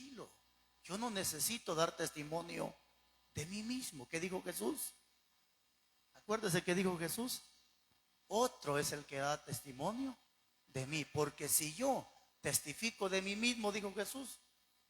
tranquilo, yo no necesito dar testimonio de mí mismo. ¿Qué dijo Jesús? Acuérdese que dijo Jesús: otro es el que da testimonio de mí, porque si yo testifico de mí mismo, dijo Jesús,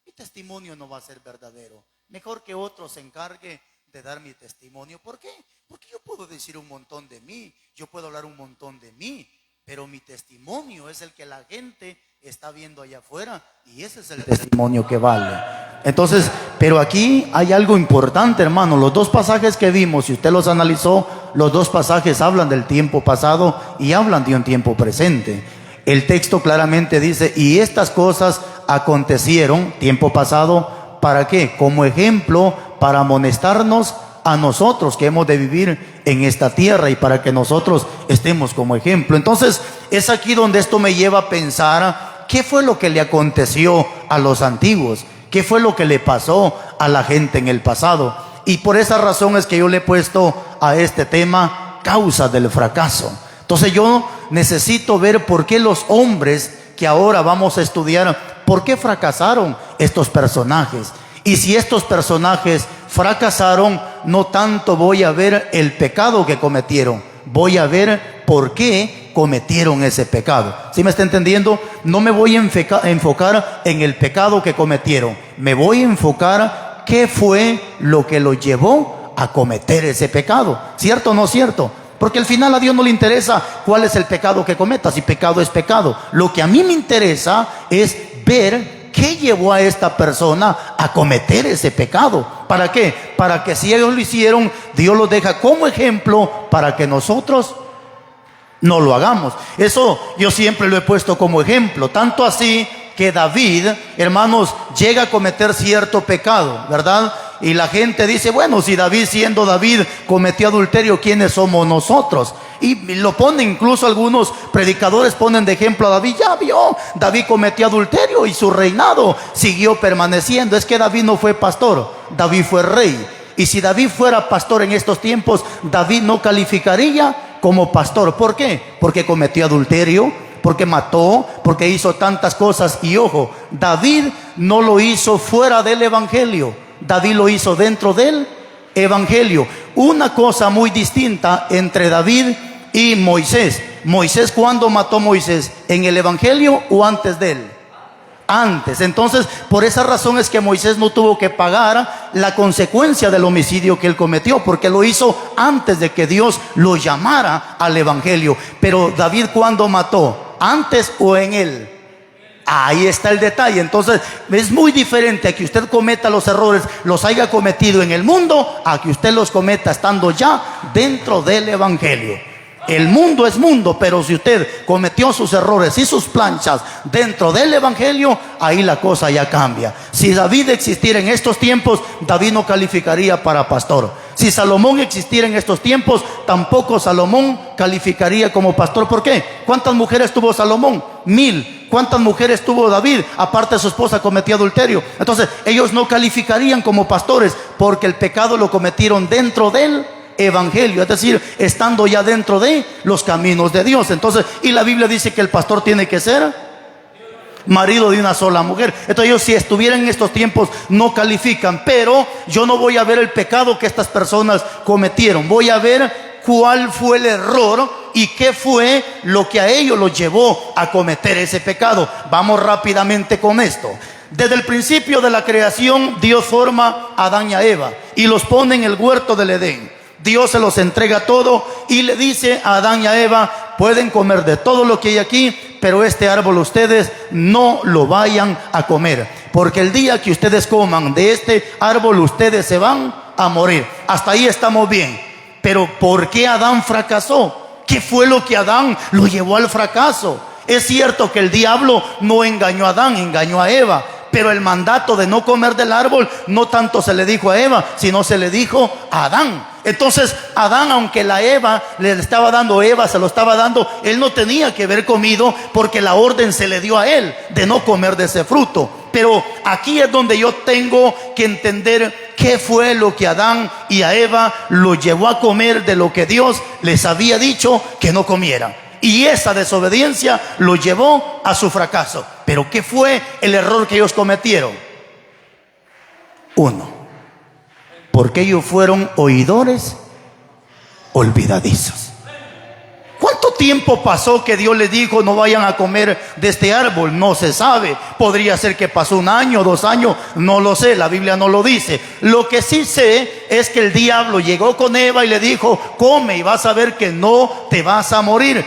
mi testimonio no va a ser verdadero. Mejor que otro se encargue de dar mi testimonio. ¿Por qué? Porque yo puedo decir un montón de mí, yo puedo hablar un montón de mí, pero mi testimonio es el que la gente está viendo allá afuera, y ese es el testimonio que vale. Entonces, pero aquí hay algo importante, hermano. Los dos pasajes que vimos, si usted los analizó, los dos pasajes hablan del tiempo pasado y hablan de un tiempo presente. El texto claramente dice: y estas cosas acontecieron, tiempo pasado, ¿para qué? Como ejemplo, para amonestarnos a nosotros que hemos de vivir en esta tierra, y para que nosotros estemos como ejemplo. Entonces, es aquí donde esto me lleva a pensar: ¿qué fue lo que le aconteció a los antiguos? ¿Qué fue lo que le pasó a la gente en el pasado? Y por esa razón es que yo le he puesto a este tema causa del fracaso. Entonces yo necesito ver por qué los hombres que ahora vamos a estudiar, por qué fracasaron estos personajes. Y si estos personajes fracasaron, no tanto voy a ver el pecado que cometieron, voy a ver por qué cometieron ese pecado. ¿Sí me está entendiendo? No me voy a enfocar en el pecado que cometieron, me voy a enfocar qué fue lo que los llevó a cometer ese pecado. ¿Cierto o no cierto? Porque al final a Dios no le interesa cuál es el pecado que cometas, si pecado es pecado. Lo que a mí me interesa es ver qué llevó a esta persona a cometer ese pecado. ¿Para qué? Para que si ellos lo hicieron, Dios los deja como ejemplo para que nosotros no lo hagamos. Eso yo siempre lo he puesto como ejemplo. Tanto así que David, hermanos, llega a cometer cierto pecado, ¿verdad? Y la gente dice: bueno, si David, siendo David, cometió adulterio, ¿quiénes somos nosotros? Y lo ponen, incluso algunos predicadores ponen de ejemplo a David. Ya vio, David cometió adulterio y su reinado siguió permaneciendo. Es que David no fue pastor, David fue rey. Y si David fuera pastor en estos tiempos, David no calificaría como pastor. ¿Por qué? Porque cometió adulterio, porque mató, porque hizo tantas cosas. Y ojo, David no lo hizo fuera del evangelio, David lo hizo dentro del evangelio. Una cosa muy distinta entre David y Moisés. Moisés, ¿cuándo mató Moisés? ¿En el evangelio o antes de él? Antes. Entonces, por esa razón es que Moisés no tuvo que pagar la consecuencia del homicidio que él cometió, porque lo hizo antes de que Dios lo llamara al evangelio. Pero David, ¿cuándo mató? ¿Antes o en él? Ahí está el detalle. Entonces es muy diferente a que usted cometa los errores, los haya cometido en el mundo, a que usted los cometa estando ya dentro del evangelio. El mundo es mundo, pero si usted cometió sus errores y sus planchas dentro del evangelio, ahí la cosa ya cambia. Si David existiera en estos tiempos, David no calificaría para pastor. Si Salomón existiera en estos tiempos, tampoco Salomón calificaría como pastor. ¿Por qué? ¿Cuántas mujeres tuvo Salomón? 1000. ¿Cuántas mujeres tuvo David? Aparte, su esposa cometió adulterio. Entonces ellos no calificarían como pastores, porque el pecado lo cometieron dentro del evangelio, es decir, estando ya dentro de los caminos de Dios. Entonces, y la Biblia dice que el pastor tiene que ser marido de una sola mujer. Entonces ellos, si estuvieran en estos tiempos, no califican. Pero yo no voy a ver el pecado que estas personas cometieron, voy a ver cuál fue el error y qué fue lo que a ellos los llevó a cometer ese pecado. Vamos rápidamente con esto. Desde el principio de la creación, Dios forma a Adán y a Eva y los pone en el huerto del Edén. Dios se los entrega todo y le dice a Adán y a Eva: pueden comer de todo lo que hay aquí, pero este árbol ustedes no lo vayan a comer, porque el día que ustedes coman de este árbol, ustedes se van a morir. Hasta ahí estamos bien. Pero ¿por qué Adán fracasó? ¿Qué fue lo que Adán lo llevó al fracaso? Es cierto que el diablo no engañó a Adán, engañó a Eva, pero el mandato de no comer del árbol no tanto se le dijo a Eva, sino se le dijo a Adán. Entonces Adán, aunque la Eva le estaba dando, Eva se lo estaba dando, él no tenía que haber comido, porque la orden se le dio a él de no comer de ese fruto. Pero aquí es donde yo tengo que entender qué fue lo que Adán y a Eva lo llevó a comer de lo que Dios les había dicho que no comieran. Y esa desobediencia lo llevó a su fracaso. Pero ¿qué fue el error que ellos cometieron? Uno, porque ellos fueron oidores olvidadizos. ¿Cuánto tiempo pasó que Dios les dijo no vayan a comer de este árbol? No se sabe. Podría ser que pasó 1 año, 2 años, no lo sé, la Biblia no lo dice. Lo que sí sé es que el diablo llegó con Eva y le dijo: come y vas a ver que no te vas a morir.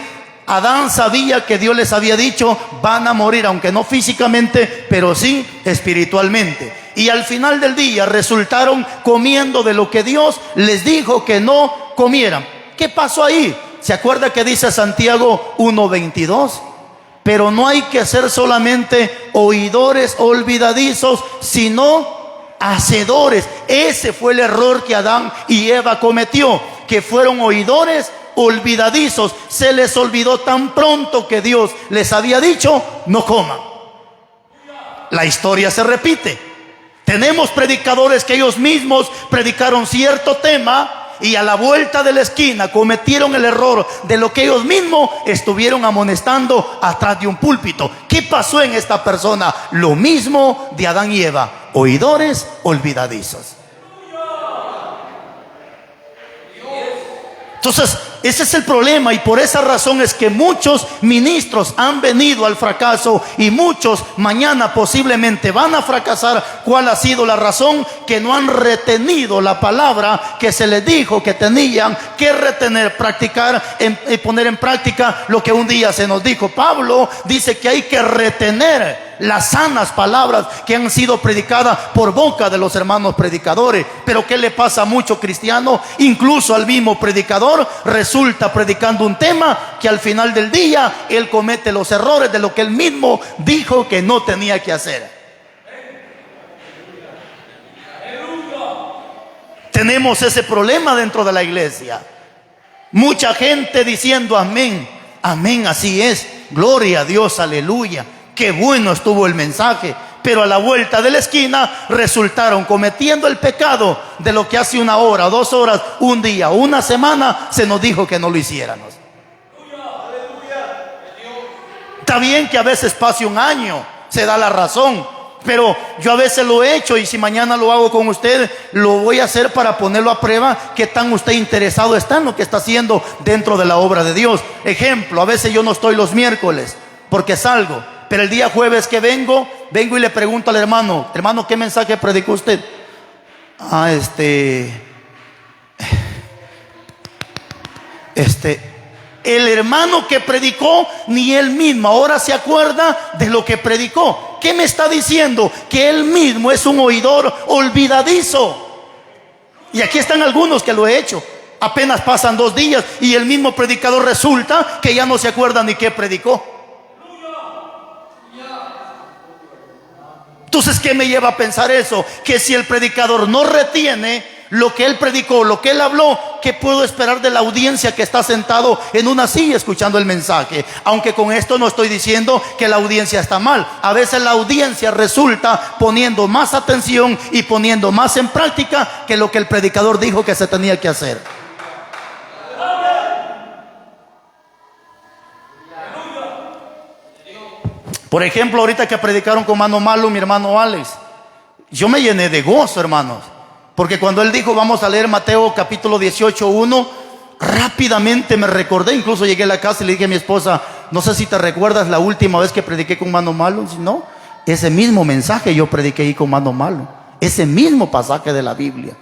Adán sabía que Dios les había dicho: van a morir, aunque no físicamente, pero sí espiritualmente. Y al final del día resultaron comiendo de lo que Dios les dijo que no comieran. ¿Qué pasó ahí? ¿Se acuerda que dice Santiago 1:22? Pero no hay que ser solamente oidores olvidadizos, sino hacedores. Ese fue el error que Adán y Eva cometió, que fueron oidores olvidadizos. Se les olvidó tan pronto que Dios les había dicho: no coman. La historia se repite. Tenemos predicadores que ellos mismos predicaron cierto tema y a la vuelta de la esquina cometieron el error de lo que ellos mismos estuvieron amonestando atrás de un púlpito. ¿Qué pasó en esta persona? Lo mismo de Adán y Eva, oidores olvidadizos. Entonces, ese es el problema, y por esa razón es que muchos ministros han venido al fracaso y muchos mañana posiblemente van a fracasar. ¿Cuál ha sido la razón? Que no han retenido la palabra que se les dijo que tenían que retener, practicar y poner en práctica lo que un día se nos dijo. Pablo dice que hay que retener las sanas palabras que han sido predicadas por boca de los hermanos predicadores. Pero ¿qué le pasa a mucho cristiano? Incluso al mismo predicador resulta predicando un tema que al final del día él comete los errores de lo que él mismo dijo que no tenía que hacer. Tenemos ese problema dentro de la iglesia. Mucha gente diciendo amén, amén, así es, gloria a Dios, aleluya, qué bueno estuvo el mensaje. Pero a la vuelta de la esquina resultaron cometiendo el pecado de lo que hace 1 hora, 2 horas, un día, una semana se nos dijo que no lo hiciéramos. Está bien que a veces pase 1 año, se da la razón, pero yo a veces lo he hecho, y si mañana lo hago con usted, lo voy a hacer para ponerlo a prueba. ¿Qué tan usted interesado está en lo que está haciendo dentro de la obra de Dios? Ejemplo, a veces yo no estoy los miércoles porque salgo, pero el día jueves que vengo y le pregunto al hermano: hermano, ¿qué mensaje predicó usted? El hermano que predicó, ni él mismo ahora se acuerda de lo que predicó. ¿Qué me está diciendo? Que él mismo es un oidor olvidadizo. Y aquí están algunos que lo he hecho. Apenas pasan 2 días y el mismo predicador resulta que ya no se acuerda ni qué predicó. Entonces, ¿qué me lleva a pensar eso? Que si el predicador no retiene lo que él predicó, lo que él habló, ¿qué puedo esperar de la audiencia que está sentado en una silla escuchando el mensaje? Aunque con esto no estoy diciendo que la audiencia está mal. A veces la audiencia resulta poniendo más atención y poniendo más en práctica que lo que el predicador dijo que se tenía que hacer. Por ejemplo, ahorita que predicaron con Mano Malo, mi hermano Alex, yo me llené de gozo, hermanos, porque cuando él dijo vamos a leer Mateo capítulo 18:1, rápidamente me recordé. Incluso llegué a la casa y le dije a mi esposa: no sé si te recuerdas la última vez que prediqué con Mano Malo. Si no, ese mismo mensaje yo prediqué ahí con Mano Malo, ese mismo pasaje de la Biblia.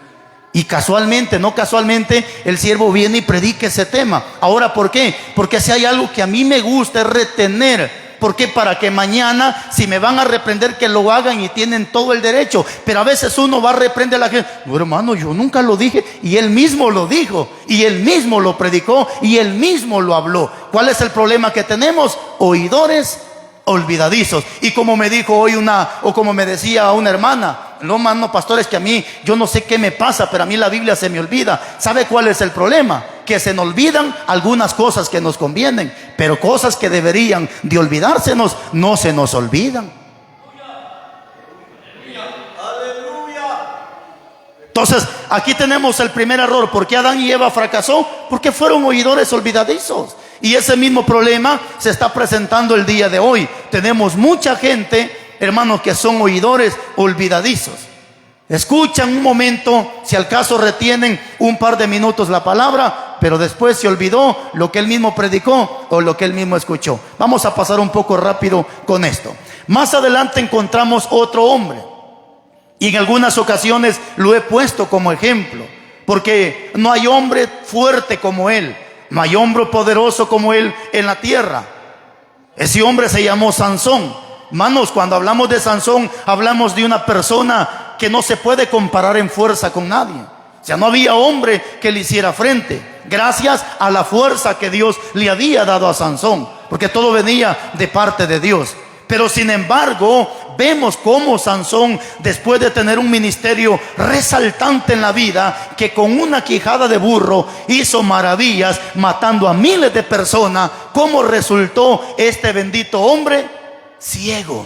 Y casualmente, no casualmente, el siervo viene y predica ese tema. Ahora, ¿por qué? Porque si hay algo que a mí me gusta es retener. ¿Por qué? Para que mañana, si me van a reprender, que lo hagan, y tienen todo el derecho. Pero a veces uno va a reprender a la gente: no, hermano, yo nunca lo dije. Y él mismo lo dijo, y él mismo lo predicó, y él mismo lo habló. ¿Cuál es el problema que tenemos? Oidores olvidadizos. Y como me dijo hoy como me decía una hermana: no, mano, pastor, es que a mí, yo no sé qué me pasa, pero a mí la Biblia se me olvida. ¿Sabe cuál es el problema? Que se nos olvidan algunas cosas que nos convienen, pero cosas que deberían de olvidársenos no se nos olvidan. Entonces, aquí tenemos el primer error. ¿Por qué Adán y Eva fracasó? Porque fueron oidores olvidadizos. Y ese mismo problema se está presentando el día de hoy. Tenemos mucha gente, hermanos, que son oidores olvidadizos. Escuchan un momento, si al caso retienen un par de minutos la palabra, pero después se olvidó lo que él mismo predicó o lo que él mismo escuchó. Vamos a pasar un poco rápido con esto. Más adelante encontramos otro hombre, y en algunas ocasiones lo he puesto como ejemplo, porque no hay hombre fuerte como él, no hay hombre poderoso como él en la tierra. Ese hombre se llamó Sansón. Hermanos, cuando hablamos de Sansón, hablamos de una persona que no se puede comparar en fuerza con nadie. O sea, no había hombre que le hiciera frente, gracias a la fuerza que Dios le había dado a Sansón, porque todo venía de parte de Dios. Pero sin embargo, vemos cómo Sansón, después de tener un ministerio resaltante en la vida, que con una quijada de burro hizo maravillas, matando a miles de personas, cómo resultó este bendito hombre ciego.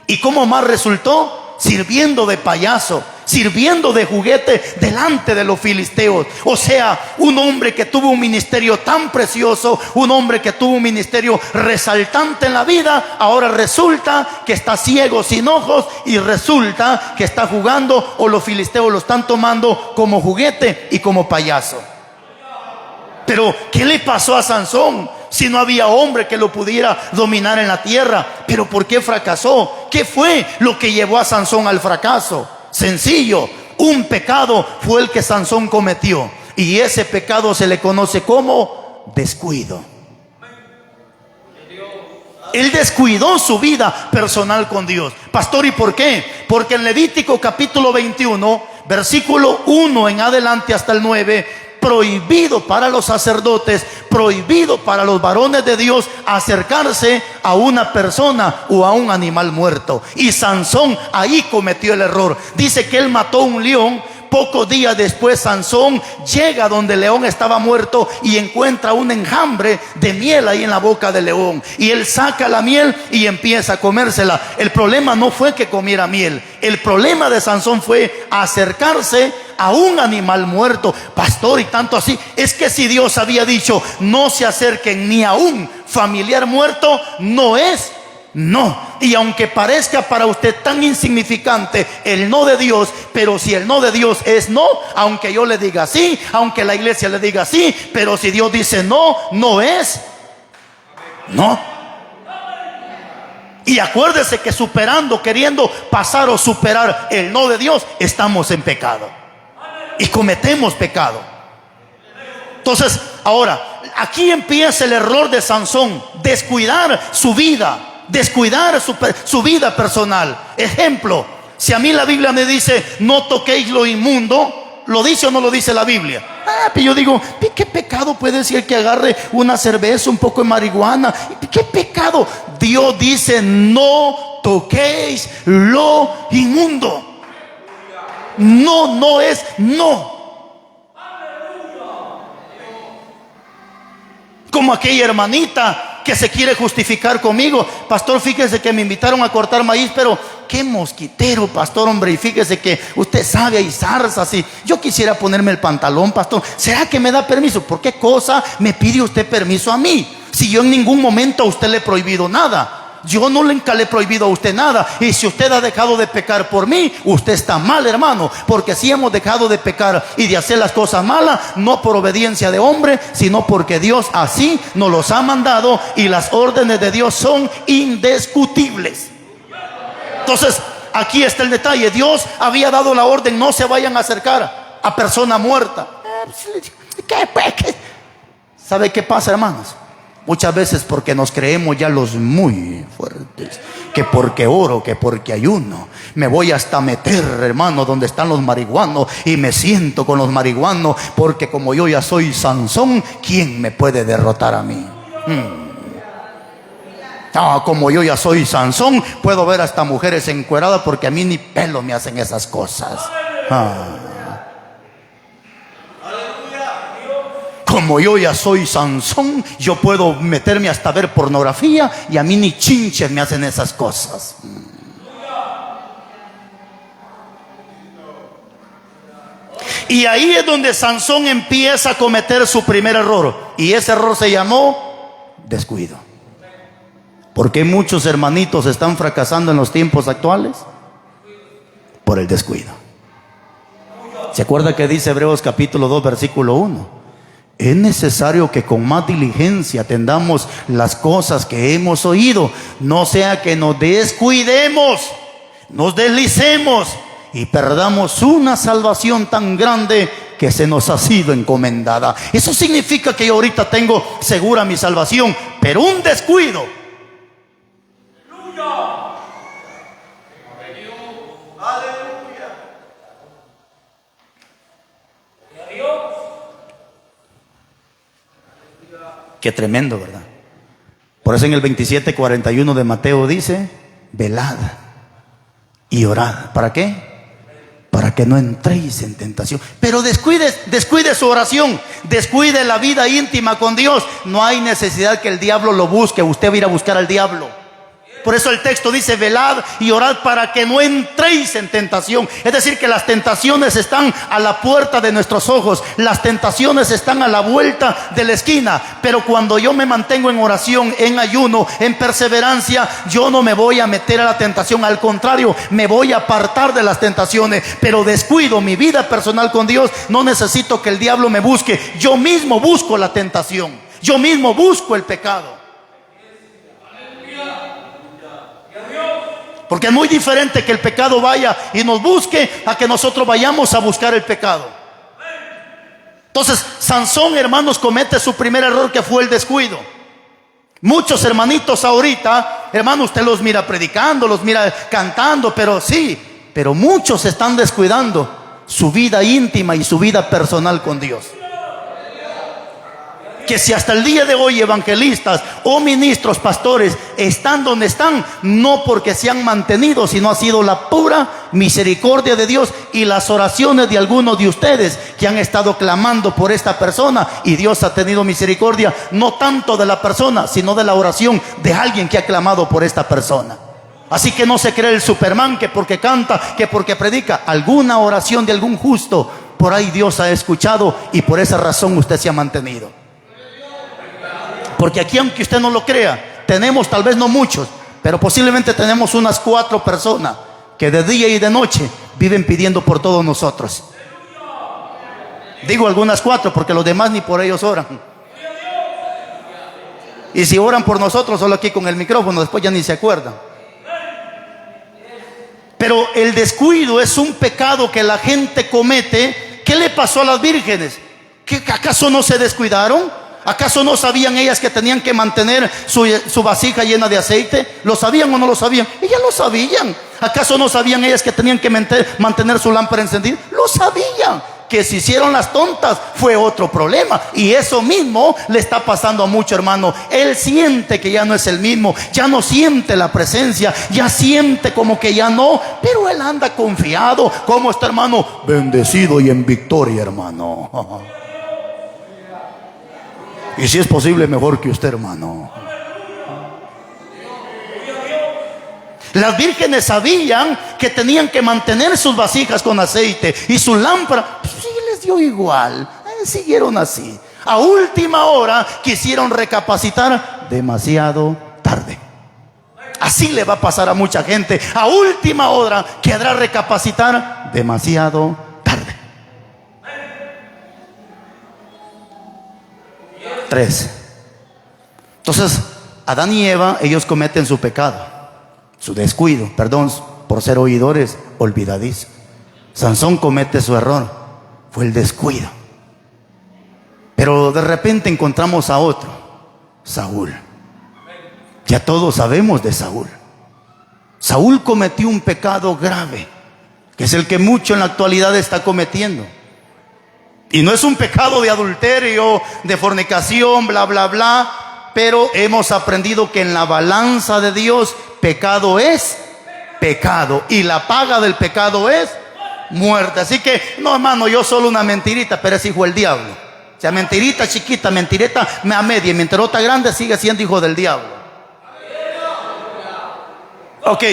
¿Y cómo más resultó? Sirviendo de payaso, sirviendo de juguete delante de los filisteos. O sea, un hombre que tuvo un ministerio tan precioso, un hombre que tuvo un ministerio resaltante en la vida, ahora resulta que está ciego, sin ojos, y resulta que está jugando, o los filisteos lo están tomando como juguete y como payaso. Pero ¿qué le pasó a Sansón? Si no había hombre que lo pudiera dominar en la tierra. ¿Pero por qué fracasó? ¿Qué fue lo que llevó a Sansón al fracaso? Sencillo, un pecado fue el que Sansón cometió, y ese pecado se le conoce como descuido. Él descuidó su vida personal con Dios. Pastor, ¿y por qué? Porque en Levítico capítulo 21, versículo 1 en adelante hasta el 9, prohibido para los sacerdotes, prohibido para los varones de Dios acercarse a una persona o a un animal muerto. Y Sansón ahí cometió el error. Dice que él mató un león. Pocos días después Sansón llega donde el león estaba muerto y encuentra un enjambre de miel ahí en la boca del león, y él saca la miel y empieza a comérsela. El problema no fue que comiera miel, el problema de Sansón fue acercarse a un animal muerto. Pastor, y tanto así, es que si Dios había dicho no se acerquen ni a un familiar muerto, no es no. Y aunque parezca para usted tan insignificante el no de Dios, pero si el no de Dios es no, aunque yo le diga sí, aunque la iglesia le diga sí, pero si Dios dice no, no es no. Y acuérdese que superando, queriendo pasar o superar el no de Dios, estamos en pecado y cometemos pecado. Entonces, ahora, aquí empieza el error de Sansón: descuidar su vida, descuidar su vida personal. Ejemplo, si a mí la Biblia me dice no toquéis lo inmundo, ¿lo dice o no lo dice la Biblia? Pero yo digo, ¿qué pecado puede ser que agarre una cerveza, un poco de marihuana? ¿Qué pecado? Dios dice no toquéis lo inmundo. No, no es no. Como aquella hermanita que se quiere justificar conmigo: pastor, fíjese que me invitaron a cortar maíz, pero qué mosquitero, pastor, hombre, y fíjese que usted sabe, hay zarzas y yo quisiera ponerme el pantalón, pastor, ¿será que me da permiso? ¿Por qué cosa me pide usted permiso a mí? Si yo en ningún momento a usted le he prohibido nada. Yo nunca le he prohibido a usted nada. Y si usted ha dejado de pecar por mí, usted está mal, hermano. Porque si hemos dejado de pecar y de hacer las cosas malas, no por obediencia de hombre, sino porque Dios así nos los ha mandado, y las órdenes de Dios son indiscutibles. Entonces, aquí está el detalle. Dios había dado la orden: no se vayan a acercar a persona muerta. ¿Sabe qué pasa, hermanos? Muchas veces porque nos creemos ya los muy fuertes, que porque oro, que porque ayuno, me voy hasta meter, hermano, donde están los marihuanos y me siento con los marihuanos, porque como yo ya soy Sansón, ¿quién me puede derrotar a mí? Como yo ya soy Sansón, puedo ver hasta mujeres encueradas, porque a mí ni pelo me hacen esas cosas. Como yo ya soy Sansón, yo puedo meterme hasta ver pornografía, y a mí ni chinches me hacen esas cosas. Y ahí es donde Sansón empieza a cometer su primer error, y ese error se llamó descuido. ¿Por qué muchos hermanitos están fracasando en los tiempos actuales? Por el descuido. ¿Se acuerda que dice Hebreos capítulo 2 versículo 1? Es necesario que con más diligencia atendamos las cosas que hemos oído, no sea que nos descuidemos, nos deslicemos y perdamos una salvación tan grande que se nos ha sido encomendada. Eso significa que yo ahorita tengo segura mi salvación, pero un descuido. Aleluya. Qué tremendo, ¿verdad? Por eso en el 27:41 de Mateo dice: velad y orad. ¿Para qué? Para que no entréis en tentación. Pero descuide su oración, descuide la vida íntima con Dios. No hay necesidad que el diablo lo busque, usted va a ir a buscar al diablo. Por eso el texto dice: velad y orad para que no entréis en tentación. Es decir, que las tentaciones están a la puerta de nuestros ojos, las tentaciones están a la vuelta de la esquina. Pero cuando yo me mantengo en oración, en ayuno, en perseverancia, yo no me voy a meter a la tentación. Al contrario, me voy a apartar de las tentaciones. Pero descuido mi vida personal con Dios, no necesito que el diablo me busque. Yo mismo busco la tentación, yo mismo busco el pecado. Porque es muy diferente que el pecado vaya y nos busque a que nosotros vayamos a buscar el pecado. Entonces, Sansón, hermanos, comete su primer error, que fue el descuido. Muchos hermanitos ahorita, hermano, usted los mira predicando, los mira cantando, pero muchos están descuidando su vida íntima y su vida personal con Dios. Que si hasta el día de hoy evangelistas o ministros, pastores, están donde están, no porque se han mantenido, sino ha sido la pura misericordia de Dios y las oraciones de algunos de ustedes que han estado clamando por esta persona, y Dios ha tenido misericordia, no tanto de la persona, sino de la oración de alguien que ha clamado por esta persona. Así que no se cree el Superman que porque canta, que porque predica. Alguna oración de algún justo por ahí Dios ha escuchado, y por esa razón usted se ha mantenido. Porque aquí, aunque usted no lo crea, tenemos, tal vez no muchos, pero posiblemente tenemos unas 4 personas que de día y de noche viven pidiendo por todos nosotros. Digo algunas 4 porque los demás ni por ellos oran. Y si oran por nosotros, solo aquí con el micrófono, después ya ni se acuerdan. Pero el descuido es un pecado que la gente comete. ¿Qué le pasó a las vírgenes? ¿Que acaso no se descuidaron? ¿Acaso no sabían ellas que tenían que mantener su vasija llena de aceite? ¿Lo sabían o no lo sabían? Ellas lo sabían. ¿Acaso no sabían ellas que tenían que mantener su lámpara encendida? Lo sabían. Que se hicieron las tontas fue otro problema. Y eso mismo le está pasando a mucho hermano. Él siente que ya no es el mismo, ya no siente la presencia, ya siente como que ya no, pero él anda confiado. ¿Cómo está, hermano? Bendecido y en victoria, hermano. Y si es posible, mejor que usted, hermano. Las vírgenes sabían que tenían que mantener sus vasijas con aceite y su lámpara. Pues sí, les dio igual. Siguieron así. A última hora quisieron recapacitar, demasiado tarde. Así le va a pasar a mucha gente. A última hora querrá recapacitar, demasiado tarde. 3. Entonces, Adán y Eva, ellos cometen su pecado, su descuido, perdón, por ser oidores olvidadizos. Sansón comete su error, fue el descuido. Pero de repente encontramos a otro, Saúl. Ya todos sabemos de Saúl. Saúl cometió un pecado grave, que es el que mucho en la actualidad está cometiendo. Y no es un pecado de adulterio, de fornicación, bla, bla, bla. Pero hemos aprendido que en la balanza de Dios, pecado es pecado. Y la paga del pecado es muerte. Así que, no, hermano, yo solo una mentirita, pero es hijo del diablo. O sea, mentirita chiquita, mentirita a media, mentirota grande, sigue siendo hijo del diablo. Ok,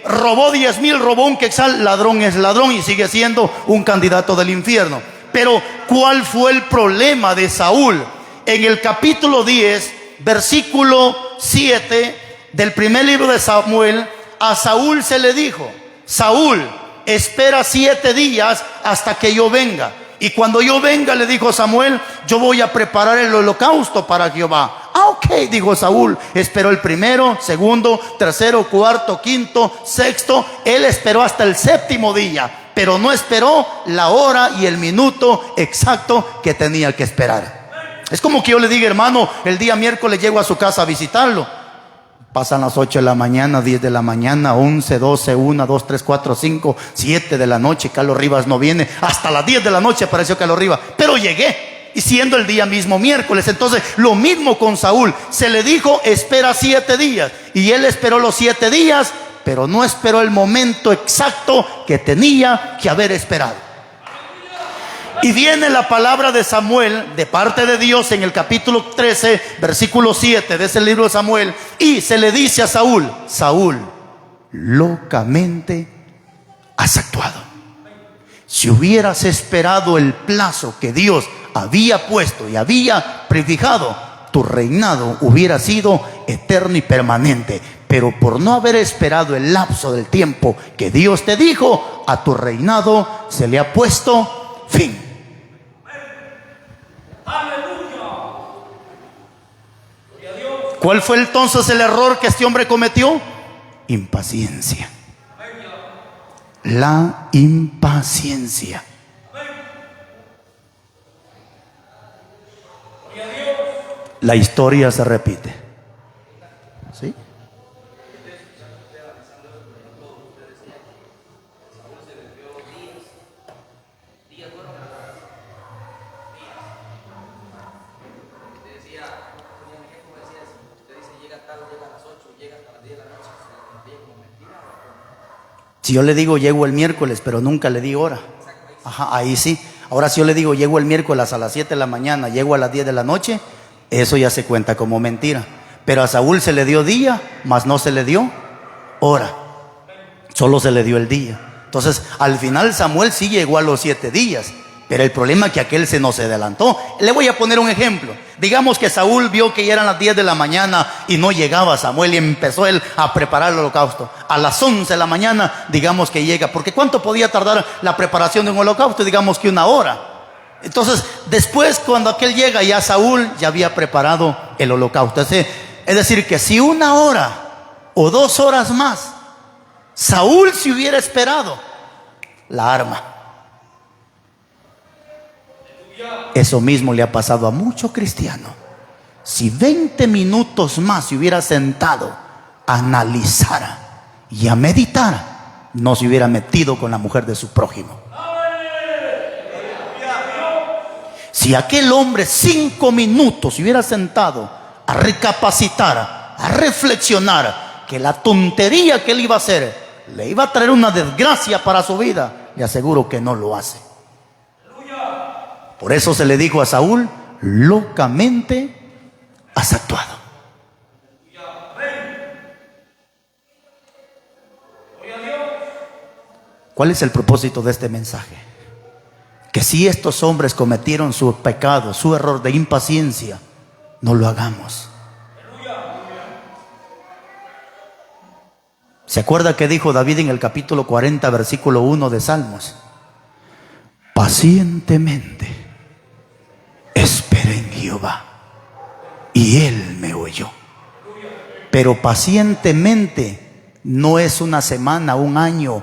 robó 10,000, robó un quetzal, ladrón es ladrón y sigue siendo un candidato del infierno. Pero ¿cuál fue el problema de Saúl? En el capítulo 10, versículo 7 del primer libro de Samuel, a Saúl se le dijo: Saúl, espera 7 días hasta que yo venga. Y cuando yo venga, le dijo Samuel, yo voy a preparar el holocausto para Jehová. Ah, ok, dijo Saúl. Esperó el primero, segundo, tercero, cuarto, quinto, sexto. Él esperó hasta el séptimo día, pero no esperó la hora y el minuto exacto que tenía que esperar. Es como que yo le diga, hermano, el día miércoles llego a su casa a visitarlo. Pasan las 8 de la mañana, 10 de la mañana, 11, 12, 1, 2, 3, 4, 5, 7 de la noche. Carlos Rivas no viene. Hasta las 10 de la noche apareció Carlos Rivas. Pero llegué, y siendo el día mismo miércoles. Entonces, lo mismo con Saúl. Se le dijo, espera 7 días. Y él esperó los 7 días, pero no esperó el momento exacto que tenía que haber esperado. Y viene la palabra de Samuel de parte de Dios en el capítulo 13, versículo 7 de ese libro de Samuel. Y se le dice a Saúl, Saúl, locamente has actuado. Si hubieras esperado el plazo que Dios había puesto y había prefijado, tu reinado hubiera sido eterno y permanente. Pero por no haber esperado el lapso del tiempo que Dios te dijo, a tu reinado se le ha puesto fin. ¿Cuál fue entonces el error que este hombre cometió? Impaciencia. La impaciencia. La historia se repite. ¿Sí? Si yo le digo llego el miércoles, pero nunca le di hora, ajá, ahí sí. Ahora si yo le digo llego el miércoles a las 7 de la mañana, llego a las 10 de la noche, eso ya se cuenta como mentira. Pero a Saúl se le dio día, mas no se le dio hora. Solo se le dio el día. Entonces al final Samuel sí llegó a los 7 días. Pero el problema es que aquel se nos adelantó. Le voy a poner un ejemplo. Digamos que Saúl vio que ya eran las 10 de la mañana y no llegaba Samuel, y empezó él a preparar el holocausto. A las 11 de la mañana, digamos que llega. Porque ¿cuánto podía tardar la preparación de un holocausto? Digamos que 1 hora. Entonces, después cuando aquel llega, ya Saúl ya había preparado el holocausto. Es decir, que si 1 hora o 2 horas más, Saúl se hubiera esperado, la arma. Eso mismo le ha pasado a muchos cristianos. Si 20 minutos más se hubiera sentado a analizar y a meditar, no se hubiera metido con la mujer de su prójimo. Si aquel hombre 5 minutos se hubiera sentado a recapacitar, a reflexionar que la tontería que él iba a hacer le iba a traer una desgracia para su vida, le aseguro que no lo hace. Por eso se le dijo a Saúl, locamente has actuado. ¿Cuál es el propósito de este mensaje? Que si estos hombres cometieron su pecado, su error de impaciencia, no lo hagamos. ¿Se acuerda que dijo David en el capítulo 40, versículo 1 de Salmos? Pacientemente esperé en Jehová y Él me oyó. Pero pacientemente no es una semana, un año.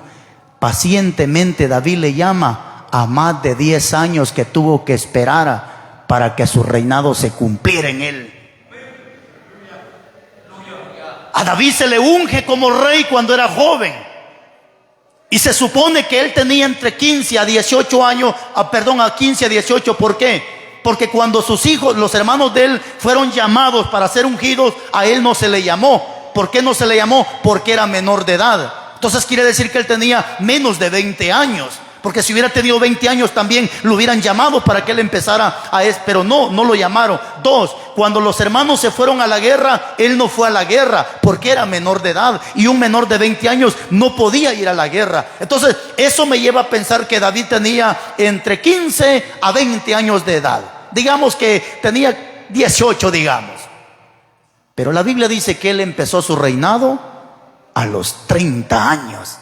Pacientemente David le llama a más de 10 años que tuvo que esperar para que su reinado se cumpliera en él. A David se le unge como rey cuando era joven. Y se supone que él tenía entre 15 a 18 años, a 15 a 18, ¿por qué? Porque cuando sus hijos, los hermanos de él, fueron llamados para ser ungidos, a él no se le llamó. ¿Por qué no se le llamó? Porque era menor de edad. Entonces quiere decir que él tenía menos de 20 años. Porque si hubiera tenido 20 años también lo hubieran llamado para que él empezara a eso. Pero no lo llamaron. 2, cuando los hermanos se fueron a la guerra, él no fue a la guerra porque era menor de edad. Y un menor de 20 años no podía ir a la guerra. Entonces eso me lleva a pensar que David tenía entre 15 a 20 años de edad. Digamos que tenía 18, digamos. Pero la Biblia dice que él empezó su reinado a los 30 años.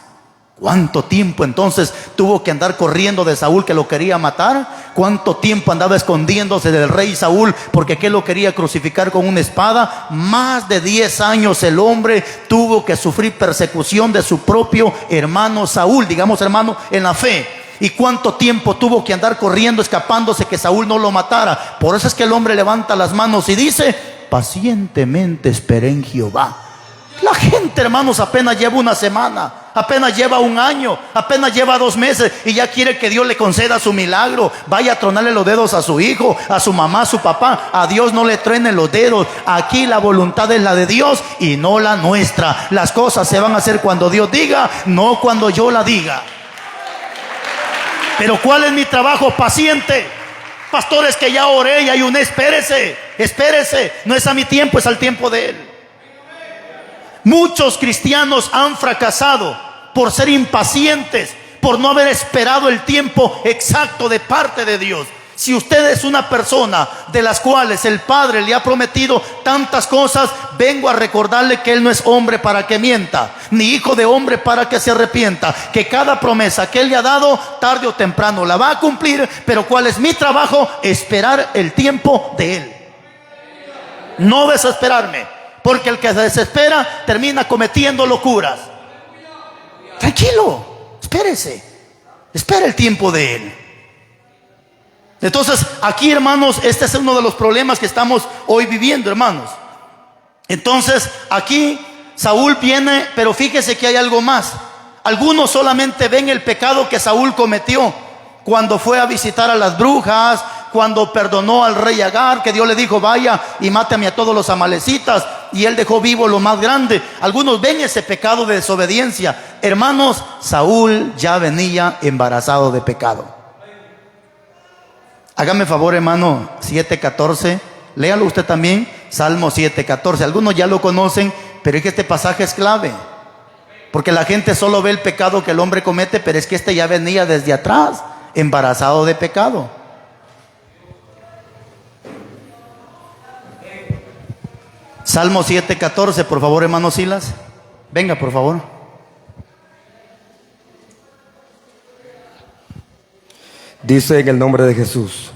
¿Cuánto tiempo entonces tuvo que andar corriendo de Saúl que lo quería matar? ¿Cuánto tiempo andaba escondiéndose del rey Saúl porque que lo quería crucificar con una espada? Más de 10 años el hombre tuvo que sufrir persecución de su propio hermano Saúl, digamos hermano en la fe. ¿Y cuánto tiempo tuvo que andar corriendo, escapándose que Saúl no lo matara? Por eso es que el hombre levanta las manos y dice: pacientemente esperé en Jehová. La gente, hermanos, apenas lleva una semana, apenas lleva un año, apenas lleva 2 meses y ya quiere que Dios le conceda su milagro. Vaya a tronarle los dedos a su hijo, a su mamá, a su papá. A Dios no le truenen los dedos. Aquí la voluntad es la de Dios y no la nuestra. Las cosas se van a hacer cuando Dios diga, no cuando yo la diga. Pero ¿cuál es mi trabajo? Paciente. Pastores, que ya oré y ayuné. Espérese, no es a mi tiempo, es al tiempo de Él. Muchos cristianos han fracasado por ser impacientes, por no haber esperado el tiempo exacto de parte de Dios. Si usted es una persona de las cuales el Padre le ha prometido tantas cosas, vengo a recordarle que Él no es hombre para que mienta, ni hijo de hombre para que se arrepienta. Que cada promesa que Él le ha dado, tarde o temprano la va a cumplir. Pero ¿cuál es mi trabajo? Esperar el tiempo de Él. No desesperarme, porque el que se desespera termina cometiendo locuras. Tranquilo, espere el tiempo de Él. Entonces aquí, hermanos, este es uno de los problemas que estamos hoy viviendo, hermanos. Entonces aquí Saúl viene, pero fíjese que hay algo más. Algunos solamente ven el pecado que Saúl cometió cuando fue a visitar a las brujas, cuando perdonó al rey Agar, que Dios le dijo: vaya y mátame a todos los amalecitas, y él dejó vivo lo más grande. Algunos ven ese pecado de desobediencia. Hermanos, Saúl ya venía embarazado de pecado. Hágame favor, hermano, 7:14, léalo usted también, Salmo 7:14. Algunos ya lo conocen, pero es que este pasaje es clave, porque la gente solo ve el pecado que el hombre comete, pero es que este ya venía desde atrás, embarazado de pecado. Salmo 7:14, por favor, hermano Silas, venga por favor. Dice en el nombre de Jesús: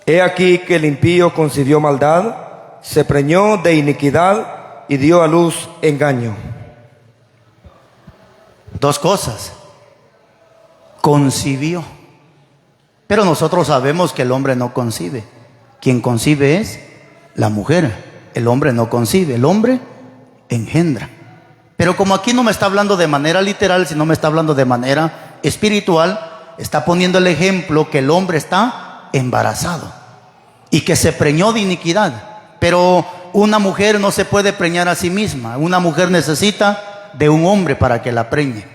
he aquí que el impío concibió maldad, se preñó de iniquidad y dio a luz engaño. 2 cosas. Concibió. Pero nosotros sabemos que el hombre no concibe. Quien concibe es la mujer. El hombre no concibe, el hombre engendra. Pero como aquí no me está hablando de manera literal, sino me está hablando de manera espiritual, está poniendo el ejemplo que el hombre está embarazado y que se preñó de iniquidad. Pero una mujer no se puede preñar a sí misma. Una mujer necesita de un hombre para que la preñe.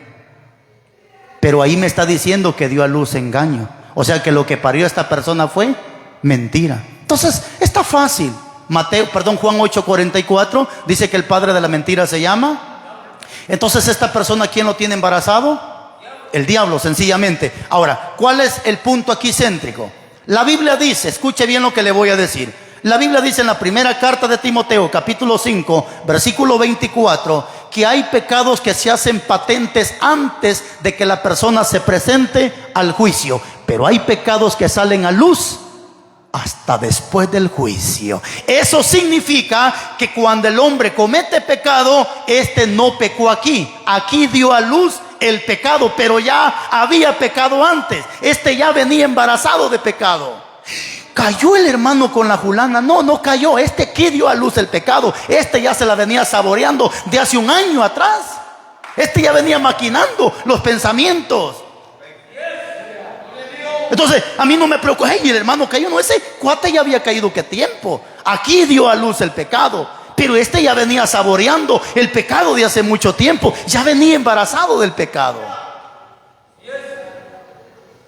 Pero ahí me está diciendo que dio a luz engaño. O sea que lo que parió esta persona fue mentira. Entonces está fácil. Juan 8:44 dice que el padre de la mentira se llama. Entonces esta persona, ¿quién lo tiene embarazado? El diablo, sencillamente. Ahora, ¿cuál es el punto aquí céntrico? La Biblia dice, escuche bien lo que le voy a decir. La Biblia dice en la primera carta de Timoteo, capítulo 5, versículo 24, que hay pecados que se hacen patentes antes de que la persona se presente al juicio. Pero hay pecados que salen a luz hasta después del juicio. Eso significa que cuando el hombre comete pecado, este no pecó aquí. Aquí dio a luz el pecado, pero ya había pecado antes. Este ya venía embarazado de pecado. ¿Cayó el hermano con la fulana? No cayó. Este aquí dio a luz el pecado. Este ya se la venía saboreando de hace un año atrás. Este ya venía maquinando los pensamientos. Entonces a mí no me preocupa: hey, el hermano cayó. No, ese cuate ya había caído qué tiempo. Aquí dio a luz el pecado, pero este ya venía saboreando el pecado de hace mucho tiempo. Ya venía embarazado del pecado.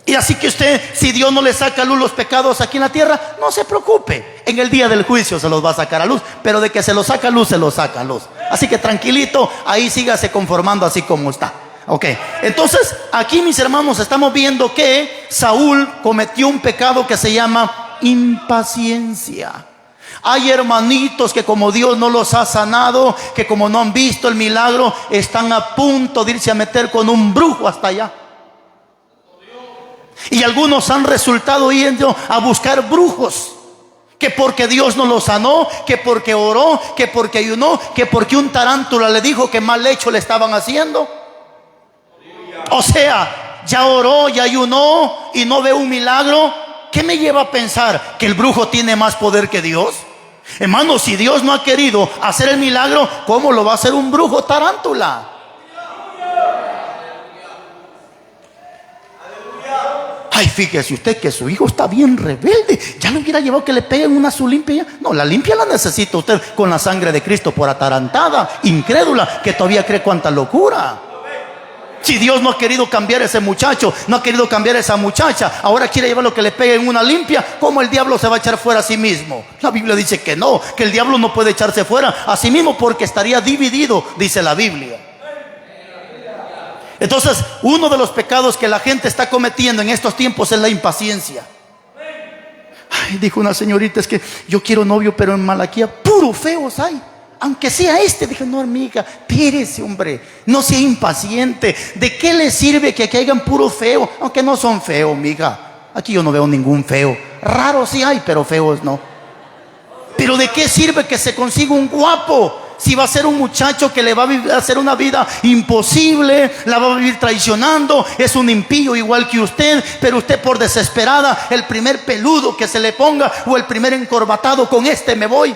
Y así que usted, si Dios no le saca a luz los pecados aquí en la tierra, no se preocupe. En el día del juicio se los va a sacar a luz. Pero de que se los saca a luz, se los saca a luz. Así que tranquilito, ahí sígase conformando así como está. Ok, entonces aquí, mis hermanos, estamos viendo que Saúl cometió un pecado que se llama impaciencia. Hay hermanitos que como Dios no los ha sanado, que como no han visto el milagro, están a punto de irse a meter con un brujo hasta allá. Y algunos han resultado yendo a buscar brujos, que porque Dios no lo sanó, que porque oró, que porque ayunó, que porque un tarántula le dijo que mal hecho le estaban haciendo. O sea, ya oró, ya ayunó y no ve un milagro. ¿Qué me lleva a pensar que el brujo tiene más poder que Dios? Hermano, si Dios no ha querido hacer el milagro, ¿cómo lo va a hacer un brujo tarántula? Ay, fíjese usted que su hijo está bien rebelde. Ya lo hubiera llevado que le peguen una su limpia. No, la limpia la necesita usted con la sangre de Cristo, por atarantada, incrédula, que todavía cree cuánta locura. Si Dios no ha querido cambiar a ese muchacho, no ha querido cambiar a esa muchacha, ahora quiere llevarlo que le peguen una limpia, ¿cómo el diablo se va a echar fuera a sí mismo? La Biblia dice que no, que el diablo no puede echarse fuera a sí mismo porque estaría dividido, dice la Biblia. Entonces, uno de los pecados que la gente está cometiendo en estos tiempos es la impaciencia. Ay, dijo una señorita, es que yo quiero novio, pero en Malaquía puro feos hay. Aunque sea este. Dije, no, amiga, espérese, hombre, no sea impaciente. ¿De qué le sirve que hayan puro feo? Aunque no son feos, amiga. Aquí yo no veo ningún feo. Raros sí hay, pero feos no. Pero ¿de qué sirve que se consiga un guapo si va a ser un muchacho que le va a hacer una vida imposible, la va a vivir traicionando? Es un impío igual que usted, pero usted por desesperada, el primer peludo que se le ponga o el primer encorbatado, con este me voy.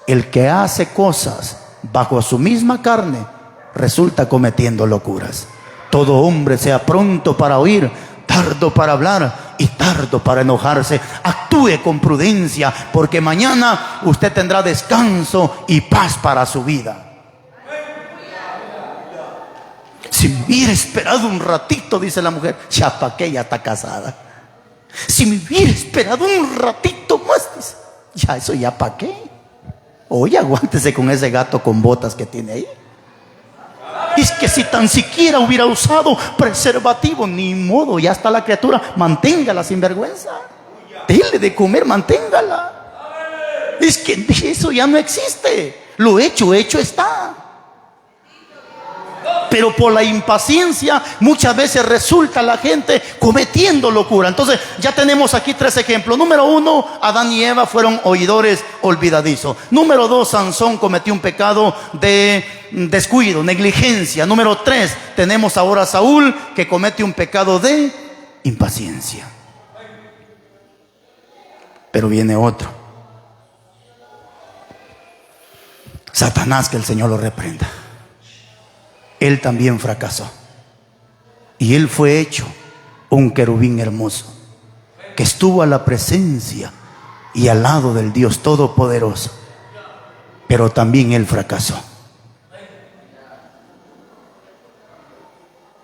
El que hace cosas bajo su misma carne resulta cometiendo locuras. Todo hombre sea pronto para oír, tardo para hablar y tardo para enojarse. Actúe con prudencia, porque mañana usted tendrá descanso y paz para su vida. Si me hubiera esperado un ratito, dice la mujer, ya pa' qué, ya está casada. Si me hubiera esperado un ratito más, dice, ya eso ya pa' qué. Oye, aguántese con ese gato con botas que tiene ahí. Es que si tan siquiera hubiera usado preservativo, ni modo, ya está la criatura, manténgala sin vergüenza. Dele de comer, manténgala. Es que eso ya no existe. Lo hecho está. Pero por la impaciencia muchas veces resulta la gente cometiendo locura. Entonces ya tenemos aquí 3 ejemplos. Número 1, Adán y Eva fueron oidores olvidadizos. Número 2, Sansón cometió un pecado de descuido, negligencia. Número 3, tenemos ahora a Saúl, que comete un pecado de impaciencia. Pero viene otro, Satanás, que el Señor lo reprenda. Él también fracasó. Y él fue hecho un querubín hermoso, que estuvo a la presencia y al lado del Dios Todopoderoso. Pero también él fracasó.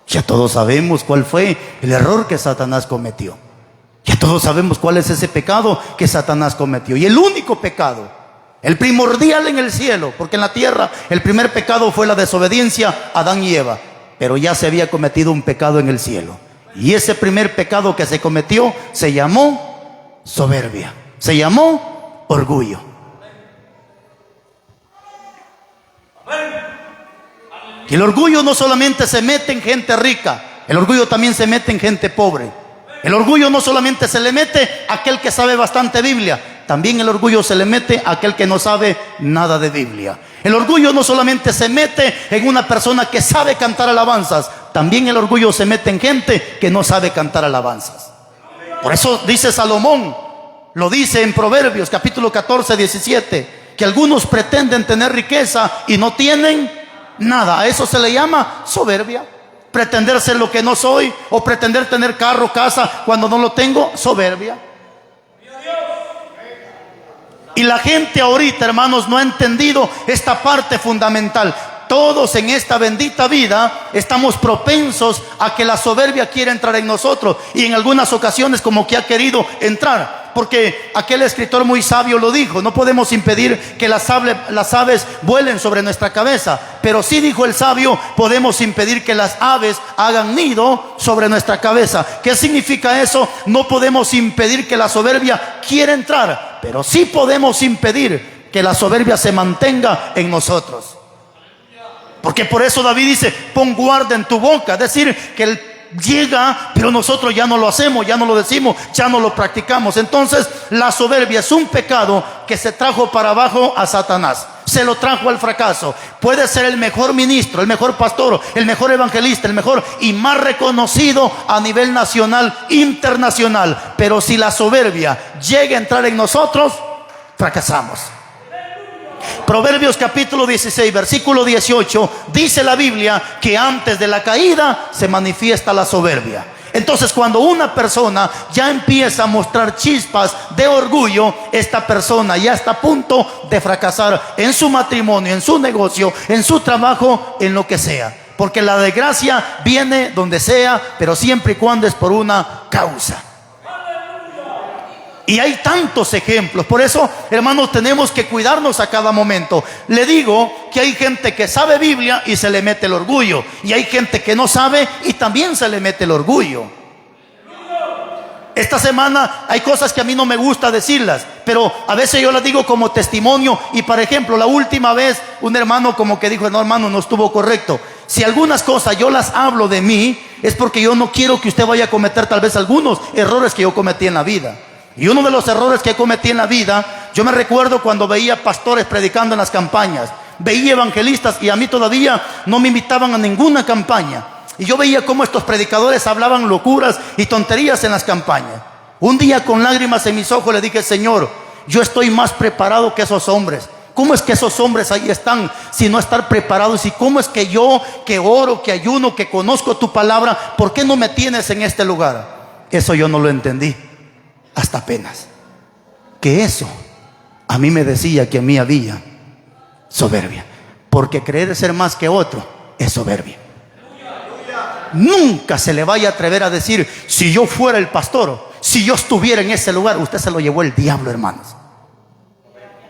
Ya todos sabemos cuál fue el error que Satanás cometió. Ya todos sabemos cuál es ese pecado que Satanás cometió. Y el único pecado, el primordial en el cielo, porque en la tierra el primer pecado fue la desobediencia a Adán y Eva, pero ya se había cometido un pecado en el cielo. Y ese primer pecado que se cometió se llamó soberbia, se llamó orgullo. Y el orgullo no solamente se mete en gente rica, el orgullo también se mete en gente pobre. El orgullo no solamente se le mete a aquel que sabe bastante Biblia, también el orgullo se le mete a aquel que no sabe nada de Biblia. El orgullo no solamente se mete en una persona que sabe cantar alabanzas, también el orgullo se mete en gente que no sabe cantar alabanzas. Por eso dice Salomón, lo dice en Proverbios capítulo 14, 17, que algunos pretenden tener riqueza y no tienen nada. A eso se le llama soberbia. Pretender ser lo que no soy, o pretender tener carro, casa, cuando no lo tengo, soberbia. Y la gente ahorita, hermanos, no ha entendido esta parte fundamental. Todos en esta bendita vida estamos propensos a que la soberbia quiera entrar en nosotros, y en algunas ocasiones como que ha querido entrar. Porque aquel escritor muy sabio lo dijo: no podemos impedir que las aves vuelen sobre nuestra cabeza, pero sí, dijo el sabio, podemos impedir que las aves hagan nido sobre nuestra cabeza. ¿Qué significa eso? No podemos impedir que la soberbia quiera entrar, pero sí podemos impedir que la soberbia se mantenga en nosotros. Porque por eso David dice: pon guarda en tu boca. Es decir, que llega, pero nosotros ya no lo hacemos, ya no lo decimos, ya no lo practicamos. Entonces la soberbia es un pecado que se trajo para abajo a Satanás, se lo trajo al fracaso. Puede ser el mejor ministro, el mejor pastor, el mejor evangelista, el mejor y más reconocido a nivel nacional, internacional, pero si la soberbia llega a entrar en nosotros, fracasamos. Proverbios capítulo 16, versículo 18, dice la Biblia que antes de la caída se manifiesta la soberbia. Entonces, cuando una persona ya empieza a mostrar chispas de orgullo, esta persona ya está a punto de fracasar en su matrimonio, en su negocio, en su trabajo, en lo que sea. Porque la desgracia viene donde sea, pero siempre y cuando es por una causa. Y hay tantos ejemplos. Por eso, hermanos, tenemos que cuidarnos a cada momento. Le digo que hay gente que sabe Biblia y se le mete el orgullo, y hay gente que no sabe y también se le mete el orgullo. Esta semana hay cosas que a mí no me gusta decirlas, pero a veces yo las digo como testimonio. Y por ejemplo, la última vez un hermano como que dijo: no, hermano, no estuvo correcto. Si algunas cosas yo las hablo de mí, es porque yo no quiero que usted vaya a cometer tal vez algunos errores que yo cometí en la vida. Y uno de los errores que cometí en la vida, yo me recuerdo cuando veía pastores predicando en las campañas, veía evangelistas, y a mí todavía no me invitaban a ninguna campaña. Y yo veía cómo estos predicadores hablaban locuras y tonterías en las campañas. Un día, con lágrimas en mis ojos, le dije: Señor, yo estoy más preparado que esos hombres. ¿Cómo es que esos hombres ahí están si no estar preparados? ¿Y cómo es que yo, que oro, que ayuno, que conozco tu palabra, por qué no me tienes en este lugar? Eso yo no lo entendí hasta apenas. Que eso a mí me decía que a mí había soberbia, porque creer ser más que otro es soberbia. Nunca se le vaya a atrever a decir: si yo fuera el pastor, si yo estuviera en ese lugar. Usted se lo llevó el diablo, hermanos.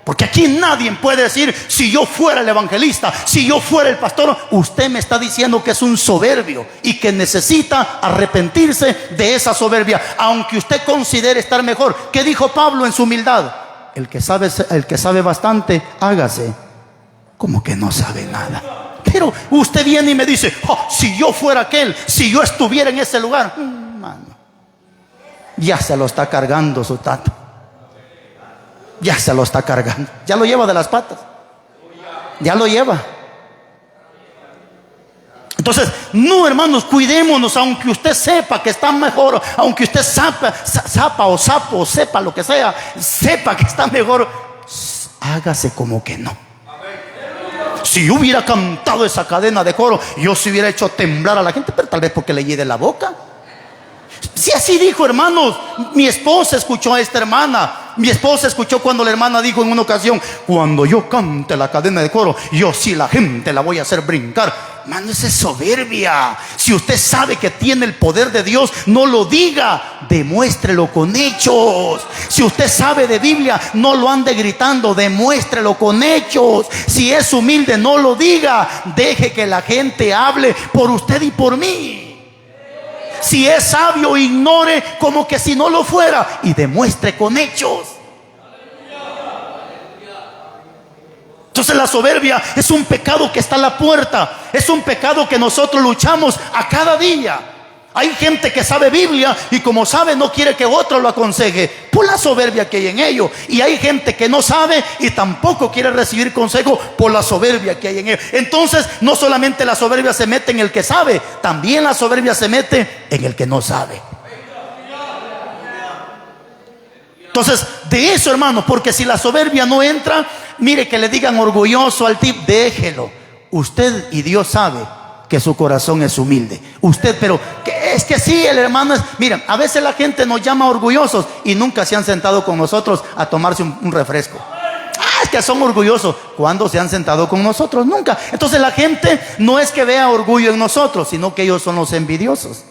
Porque aquí nadie puede decir: si yo fuera el evangelista, si yo fuera el pastor. Usted me está diciendo que es un soberbio y que necesita arrepentirse de esa soberbia, aunque usted considere estar mejor. ¿Qué dijo Pablo en su humildad? El que sabe bastante, hágase como que no sabe nada. Pero usted viene y me dice: oh, si yo fuera aquel, si yo estuviera en ese lugar. Mano, ya se lo está cargando su tato. Ya se lo está cargando. Ya lo lleva de las patas. Ya lo lleva. Entonces, no, hermanos, cuidémonos. Aunque usted sepa que está mejor, aunque usted sepa lo que sea, sepa que está mejor, hágase como que no. Si yo hubiera cantado esa cadena de coro, yo se hubiera hecho temblar a la gente, pero tal vez porque le llene la boca. Si así dijo, hermanos, mi esposa escuchó a esta hermana. Mi esposa escuchó cuando la hermana dijo en una ocasión: cuando yo cante la cadena de coro, yo sí la gente la voy a hacer brincar. Hermano, esa es soberbia. Si usted sabe que tiene el poder de Dios, no lo diga, demuéstrelo con hechos. Si usted sabe de Biblia, no lo ande gritando, demuéstrelo con hechos. Si es humilde, no lo diga, deje que la gente hable por usted y por mí. Si es sabio, ignore como que si no lo fuera y demuestre con hechos. Entonces la soberbia es un pecado que está a la puerta. Es un pecado que nosotros luchamos a cada día. Hay gente que sabe Biblia y como sabe no quiere que otro lo aconseje por la soberbia que hay en ellos. Y hay gente que no sabe y tampoco quiere recibir consejo por la soberbia que hay en ellos. Entonces no solamente la soberbia se mete en el que sabe, también la soberbia se mete en el que no sabe. Entonces, de eso, hermano, porque si la soberbia no entra, mire, que le digan orgulloso al tipo, déjelo. Usted y Dios sabe que su corazón es humilde. Usted, pero es que sí, el hermano es. Miren, a veces la gente nos llama orgullosos y nunca se han sentado con nosotros a tomarse un refresco. Es que son orgullosos. ¿Cuándo se han sentado con nosotros? Nunca. Entonces la gente no es que vea orgullo en nosotros, sino que ellos son los envidiosos.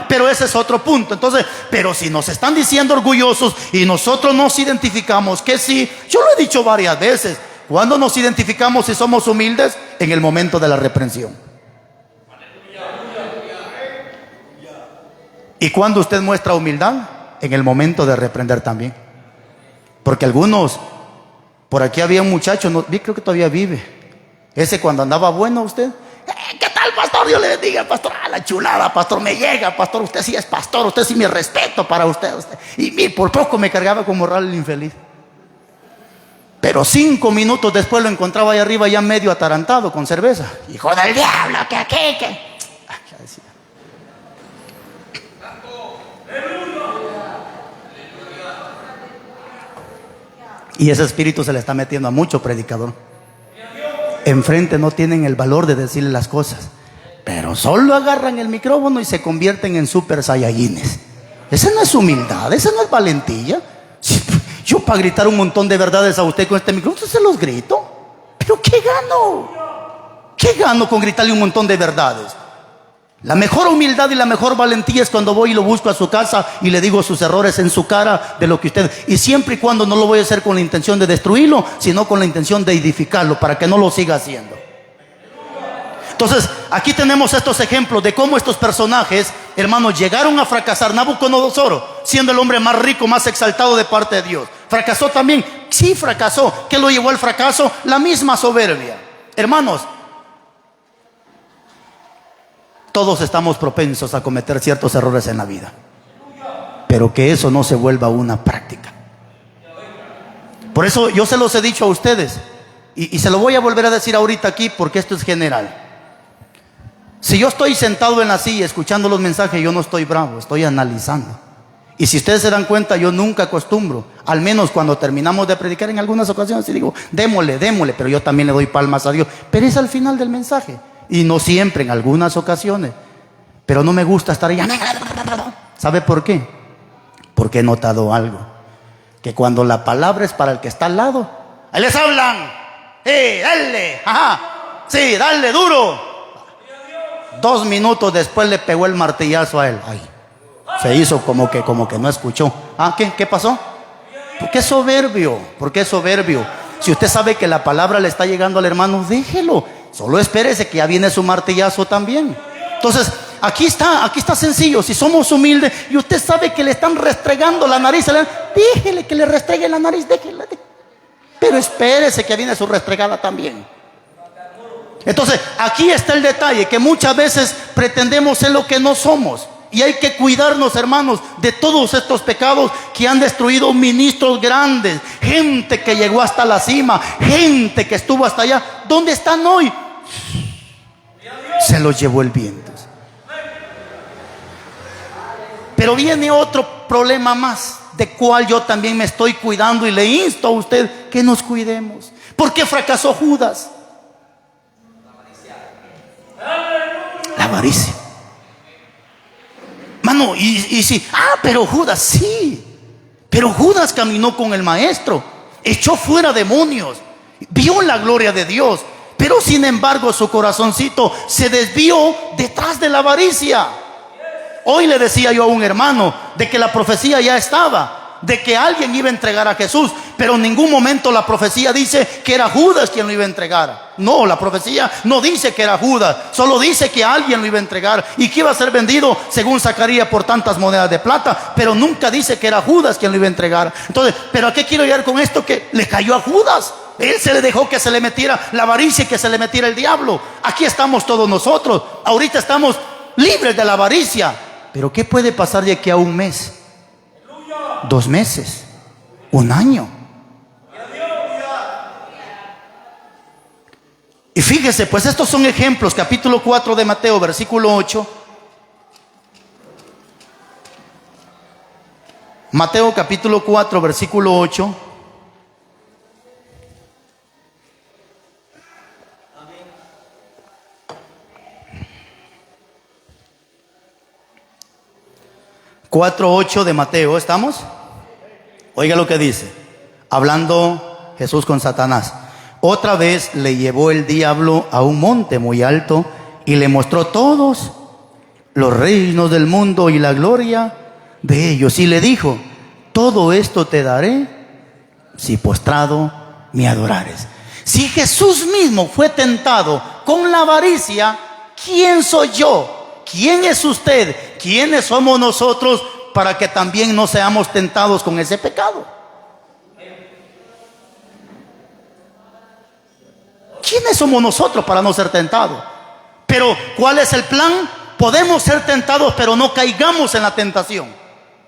Pero ese es otro punto. Entonces, pero si nos están diciendo orgullosos y nosotros nos identificamos que sí, yo lo he dicho varias veces. ¿Cuándo nos identificamos si somos humildes? En el momento de la reprensión. ¿Y cuando usted muestra humildad? En el momento de reprender también. Porque algunos, por aquí había un muchacho, no, creo que todavía vive. Ese cuando andaba bueno usted, ¿qué tal? tal, pastor? Dios le bendiga, pastor. La chulada, pastor, me llega, pastor. Usted sí es pastor, usted sí, mi respeto para usted. Y por poco me cargaba con morral el infeliz. Pero 5 minutos después lo encontraba ahí arriba ya medio atarantado con cerveza. Hijo del diablo, que. Y ese espíritu se le está metiendo a mucho predicador. Enfrente no tienen el valor de decirle las cosas, pero solo agarran el micrófono y se convierten en super saiyajines. Esa no es humildad, esa no es valentía. Yo para gritar un montón de verdades a usted con este micrófono se los grito. ¿Pero qué gano? ¿Qué gano con gritarle un montón de verdades? La mejor humildad y la mejor valentía es cuando voy y lo busco a su casa y le digo sus errores en su cara de lo que usted... Y siempre y cuando no lo voy a hacer con la intención de destruirlo, sino con la intención de edificarlo para que no lo siga haciendo. Entonces, aquí tenemos estos ejemplos de cómo estos personajes, hermanos, llegaron a fracasar. Nabucodonosor, siendo el hombre más rico, más exaltado de parte de Dios, ¿fracasó también? Sí, fracasó. ¿Qué lo llevó al fracaso? La misma soberbia. Hermanos, todos estamos propensos a cometer ciertos errores en la vida, pero que eso no se vuelva una práctica. Por eso yo se los he dicho a ustedes, y se lo voy a volver a decir ahorita aquí, porque esto es general. Si yo estoy sentado en la silla escuchando los mensajes, yo no estoy bravo, estoy analizando. Y si ustedes se dan cuenta, yo nunca acostumbro, al menos cuando terminamos de predicar en algunas ocasiones, y digo, démosle, pero yo también le doy palmas a Dios, pero es al final del mensaje. Y no siempre, en algunas ocasiones. Pero no me gusta estar ahí. ¿Sabe por qué? Porque he notado algo. Que cuando la palabra es para el que está al lado, ahí les hablan. Dale, ajá. Sí, dale, duro. 2 minutos después le pegó el martillazo a él. Ay, se hizo como que no escuchó. ¿Qué pasó? ¿Por qué soberbio? ¿Por qué soberbio? Si usted sabe que la palabra le está llegando al hermano, déjelo. Solo espérese que ya viene su martillazo también. Entonces, aquí está sencillo. Si somos humildes y usted sabe que le están restregando la nariz, déjele que le restregue la nariz, déjele. Pero espérese que viene su restregada también. Entonces, aquí está el detalle, que muchas veces pretendemos ser lo que no somos. Y hay que cuidarnos, hermanos, de todos estos pecados que han destruido ministros grandes, gente que llegó hasta la cima, gente que estuvo hasta allá. ¿Dónde están hoy? Se los llevó el viento. Pero viene otro problema más, de cual yo también me estoy cuidando, y le insto a usted que nos cuidemos. ¿Por qué fracasó Judas? La avaricia. Mano, y sí, pero Judas, sí, pero Judas caminó con el maestro, echó fuera demonios, vio la gloria de Dios, pero sin embargo su corazoncito se desvió detrás de la avaricia. Hoy le decía yo a un hermano de que la profecía ya estaba, de que alguien iba a entregar a Jesús, pero en ningún momento la profecía dice que era Judas quien lo iba a entregar. No, la profecía no dice que era Judas, solo dice que alguien lo iba a entregar y que iba a ser vendido, según Zacarías, por tantas monedas de plata, pero nunca dice que era Judas quien lo iba a entregar. Entonces, ¿pero a qué quiero llegar con esto? Que le cayó a Judas. Él se le dejó que se le metiera la avaricia y que se le metiera el diablo. Aquí estamos todos nosotros, ahorita estamos libres de la avaricia. Pero ¿qué puede pasar de aquí a un mes? 2 meses, 1 año. Y fíjese, pues estos son ejemplos. Capítulo 4 de Mateo, versículo 8. Mateo capítulo 4, versículo 8. Cuatro 8 de Mateo, ¿estamos? Oiga lo que dice, hablando Jesús con Satanás. Otra vez le llevó el diablo a un monte muy alto y le mostró todos los reinos del mundo y la gloria de ellos. Y le dijo, todo esto te daré si postrado me adorares. Si Jesús mismo fue tentado con la avaricia, ¿quién soy yo? ¿Quién es usted? ¿Quiénes somos nosotros para que también no seamos tentados con ese pecado? ¿Quiénes somos nosotros para no ser tentados? Pero ¿cuál es el plan? Podemos ser tentados, pero no caigamos en la tentación.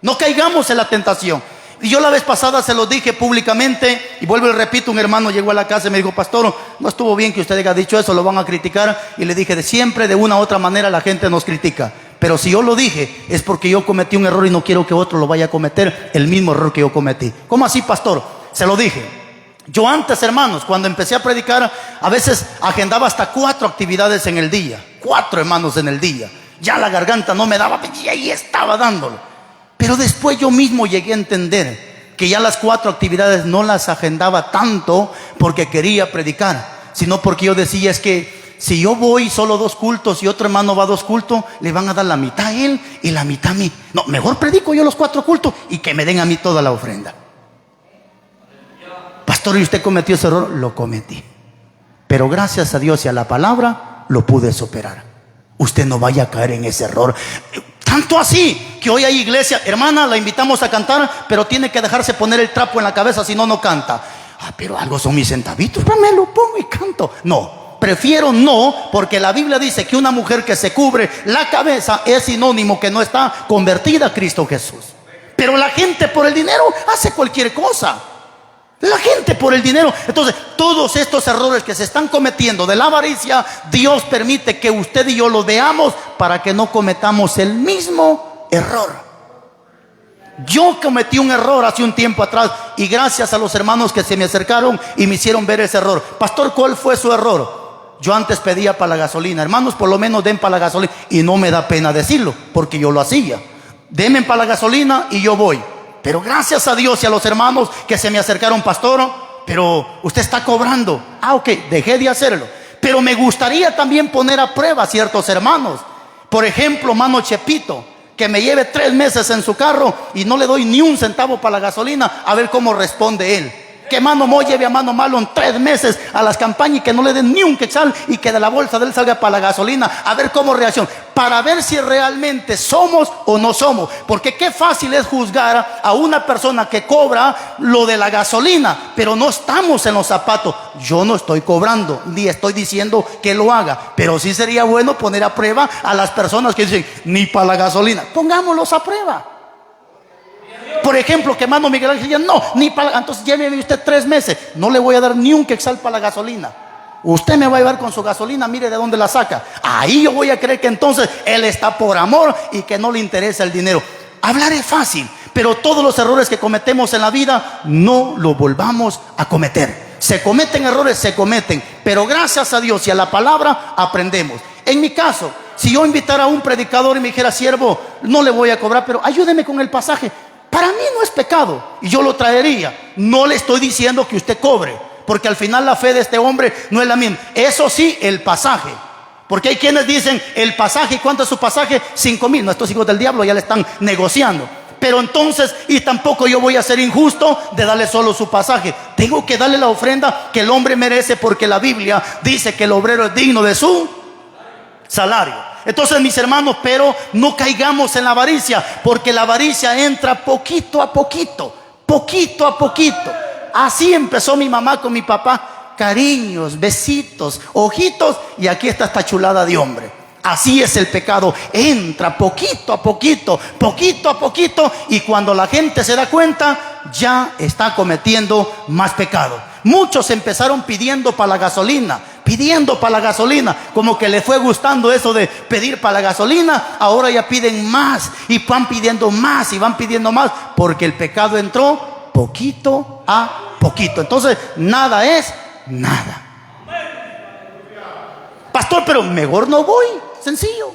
No caigamos en la tentación. Y yo la vez pasada se lo dije públicamente, y vuelvo y repito, un hermano llegó a la casa y me dijo: pastor, no estuvo bien que usted haya dicho eso, lo van a criticar. Y le dije: de siempre, de una u otra manera, la gente nos critica. Pero si yo lo dije, es porque yo cometí un error y no quiero que otro lo vaya a cometer, el mismo error que yo cometí. ¿Cómo así, pastor? Se lo dije. Yo antes, hermanos, cuando empecé a predicar, a veces agendaba hasta 4 actividades en el día. 4, hermanos, en el día. Ya la garganta no me daba, y ahí estaba dándolo. Pero después yo mismo llegué a entender que ya las 4 actividades no las agendaba tanto porque quería predicar, sino porque yo decía: es que si yo voy solo 2 cultos y otro hermano va a 2 cultos, le van a dar la mitad a él y la mitad a mí. No, mejor predico yo los 4 cultos y que me den a mí toda la ofrenda. Pastor, ¿y usted cometió ese error? Lo cometí, pero gracias a Dios y a la palabra lo pude superar. Usted no vaya a caer en ese error. Tanto así que hoy hay iglesia, hermana, la invitamos a cantar, pero tiene que dejarse poner el trapo en la cabeza, si no, no canta. Pero algo son mis centavitos, pues me lo pongo y canto. No, prefiero no, porque la Biblia dice que una mujer que se cubre la cabeza es sinónimo que no está convertida a Cristo Jesús. Pero la gente por el dinero hace cualquier cosa. La gente por el dinero. Entonces, todos estos errores que se están cometiendo de la avaricia, Dios permite que usted y yo los veamos para que no cometamos el mismo error. Yo cometí un error hace un tiempo atrás, y gracias a los hermanos que se me acercaron y me hicieron ver ese error. Pastor, ¿cuál fue su error? Yo antes pedía para la gasolina. Hermanos, por lo menos den para la gasolina. Y no me da pena decirlo, porque yo lo hacía. Denme para la gasolina y yo voy. Pero gracias a Dios y a los hermanos que se me acercaron: pastor, pero usted está cobrando. Ok, dejé de hacerlo. Pero me gustaría también poner a prueba a ciertos hermanos. Por ejemplo, mano Chepito, que me lleve 3 meses en su carro y no le doy ni un centavo para la gasolina, a ver cómo responde él. Que mano Mo lleve a mano Malo en 3 meses a las campañas y que no le den ni un quetzal, y que de la bolsa de él salga para la gasolina, a ver cómo reacciona, para ver si realmente somos o no somos. Porque qué fácil es juzgar a una persona que cobra lo de la gasolina, pero no estamos en los zapatos. Yo no estoy cobrando, ni estoy diciendo que lo haga, pero sí sería bueno poner a prueba a las personas que dicen: ni para la gasolina. Pongámoslos a prueba. Por ejemplo, que mano Miguel Ángel, no, ni para. Entonces lléveme usted 3 meses, no le voy a dar ni un quetzal para la gasolina. Usted me va a llevar con su gasolina, mire de dónde la saca. Ahí yo voy a creer que entonces él está por amor y que no le interesa el dinero. Hablar es fácil, pero todos los errores que cometemos en la vida no los volvamos a cometer. Se cometen errores, se cometen, pero gracias a Dios y a la palabra aprendemos. En mi caso, si yo invitara a un predicador y me dijera: siervo, no le voy a cobrar, pero ayúdeme con el pasaje, para mí no es pecado y yo lo traería. No le estoy diciendo que usted cobre, porque al final la fe de este hombre no es la misma. Eso sí, el pasaje, porque hay quienes dicen: el pasaje, ¿cuánto es su pasaje? 5,000. No, estos hijos del diablo ya le están negociando. Pero entonces, y tampoco yo voy a ser injusto de darle solo su pasaje. Tengo que darle la ofrenda que el hombre merece, porque la Biblia dice que el obrero es digno de su salario. Entonces, mis hermanos, pero no caigamos en la avaricia, porque la avaricia entra poquito a poquito, poquito a poquito. Así empezó mi mamá con mi papá: cariños, besitos, ojitos, y aquí está esta chulada de hombre. Así es el pecado, entra poquito a poquito, poquito a poquito, y cuando la gente se da cuenta, ya está cometiendo más pecado. Muchos empezaron pidiendo para la gasolina, pidiendo para la gasolina, como que le fue gustando eso de pedir para la gasolina. Ahora ya piden más y van pidiendo más y van pidiendo más, porque el pecado entró poquito a poquito. Entonces, nada es nada. Pastor, pero mejor no voy. Sencillo.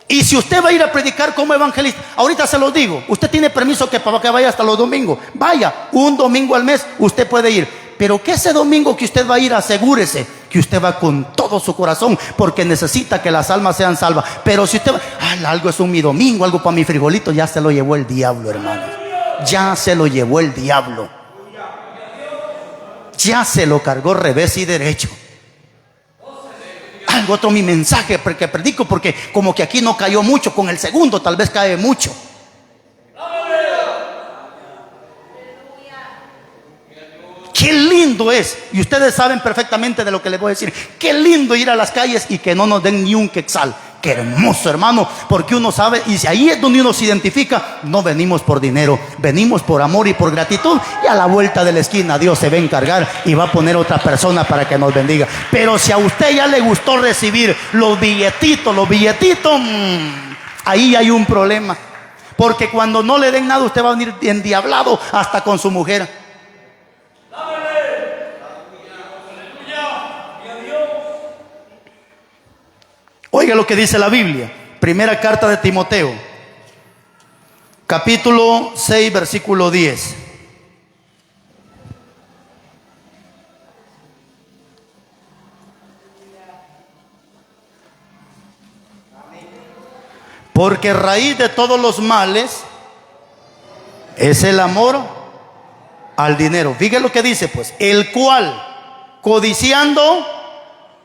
Y si usted va a ir a predicar como evangelista, ahorita se lo digo, usted tiene permiso para que vaya hasta los domingos. Vaya, un domingo al mes usted puede ir. Pero que ese domingo que usted va a ir, asegúrese que usted va con todo su corazón, porque necesita que las almas sean salvas. Pero si usted va, algo es mi domingo, algo para mi frijolito, ya se lo llevó el diablo, hermano. Ya se lo llevó el diablo. Ya se lo cargó revés y derecho. Algo otro mi mensaje que predico, porque como que aquí no cayó mucho, con el segundo tal vez cae mucho. Qué lindo es, y ustedes saben perfectamente de lo que les voy a decir, qué lindo ir a las calles y que no nos den ni un quetzal. Qué hermoso, hermano, porque uno sabe, y ahí es donde uno se identifica, no venimos por dinero, venimos por amor y por gratitud, y a la vuelta de la esquina Dios se va a encargar y va a poner otra persona para que nos bendiga. Pero si a usted ya le gustó recibir los billetitos, ahí hay un problema, porque cuando no le den nada usted va a venir endiablado hasta con su mujer. Oiga lo que dice la Biblia, primera carta de Timoteo, capítulo 6, versículo 10. Porque raíz de todos los males es el amor al dinero. Fíjate lo que dice, pues, el cual, codiciando,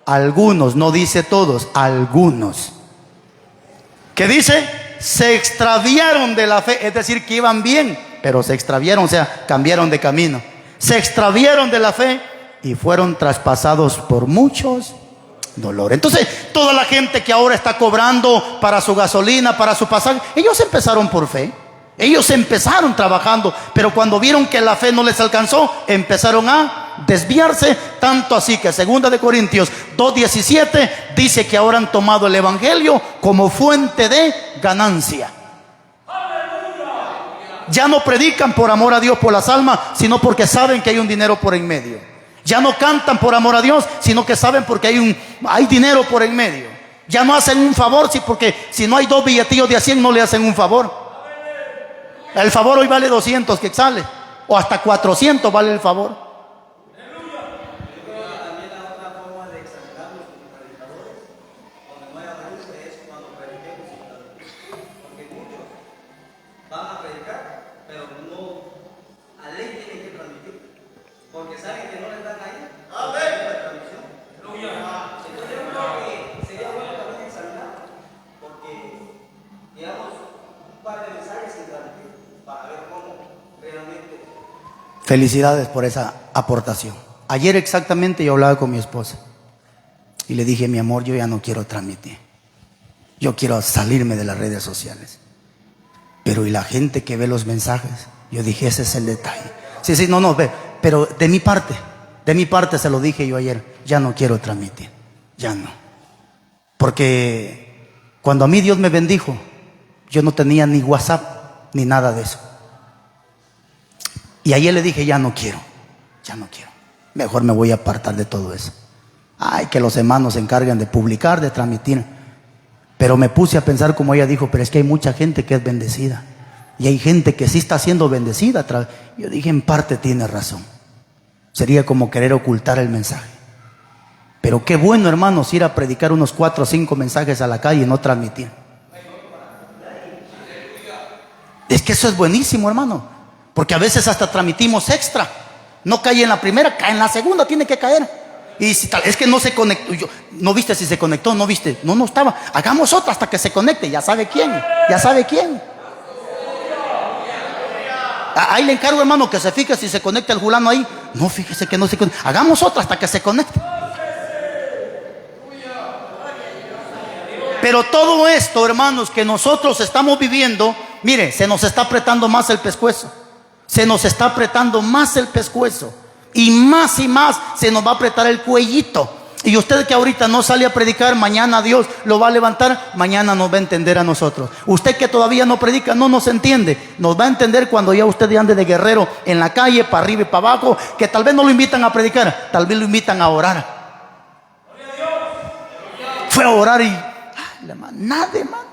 algunos, no dice todos, algunos. ¿Qué dice? Se extraviaron de la fe, es decir, que iban bien, pero se extraviaron, o sea, cambiaron de camino. Se extraviaron de la fe y fueron traspasados por muchos dolores. Entonces, toda la gente que ahora está cobrando para su gasolina, para su pasaje, ellos empezaron por fe. Ellos empezaron trabajando, pero cuando vieron que la fe no les alcanzó, empezaron a desviarse, tanto así que 2 de Corintios 2:17 dice que ahora han tomado el evangelio como fuente de ganancia. Ya no predican por amor a Dios por las almas, sino porque saben que hay un dinero por en medio. Ya no cantan por amor a Dios, sino que saben porque hay dinero por en medio. Ya no hacen un favor, porque si no hay 2 billetillos de a 100 no le hacen un favor. El favor hoy vale 200 quetzales, o hasta 400 vale el favor. Felicidades por esa aportación. Ayer exactamente yo hablaba con mi esposa y le dije, mi amor, yo ya no quiero transmitir. Yo quiero salirme de las redes sociales. Pero y la gente que ve los mensajes, yo dije, ese es el detalle. Sí, no, ve. Pero de mi parte se lo dije yo ayer, ya no quiero transmitir. Ya no. Porque cuando a mí Dios me bendijo, yo no tenía ni WhatsApp ni nada de eso. Y ayer le dije, ya no quiero. Mejor me voy a apartar de todo eso. Ay, que los hermanos se encarguen de publicar, de transmitir. Pero me puse a pensar como ella dijo, pero es que hay mucha gente que es bendecida. Y hay gente que sí está siendo bendecida. Yo dije, en parte tiene razón. Sería como querer ocultar el mensaje. Pero qué bueno, hermanos, ir a predicar unos 4 o 5 mensajes a la calle y no transmitir. Es que eso es buenísimo, hermano. Porque a veces hasta transmitimos extra. No cae en la primera, cae en la segunda, tiene que caer. Y si tal, es que no se conectó. ¿No viste si se conectó? ¿No viste? No estaba. Hagamos otra hasta que se conecte. Ya sabe quién. Ahí le encargo, hermano, que se fije si se conecta el fulano ahí. No, fíjese que no se conecta. Hagamos otra hasta que se conecte. Pero todo esto, hermanos, que nosotros estamos viviendo, mire, se nos está apretando más el pescuezo. Y más se nos va a apretar el cuellito. Y usted que ahorita no sale a predicar, mañana Dios lo va a levantar, mañana nos va a entender a nosotros. Usted que todavía no predica, no nos entiende. Nos va a entender cuando ya usted ande de guerrero en la calle, para arriba y para abajo, que tal vez no lo invitan a predicar, tal vez lo invitan a orar. Fue a orar y nada, hermano.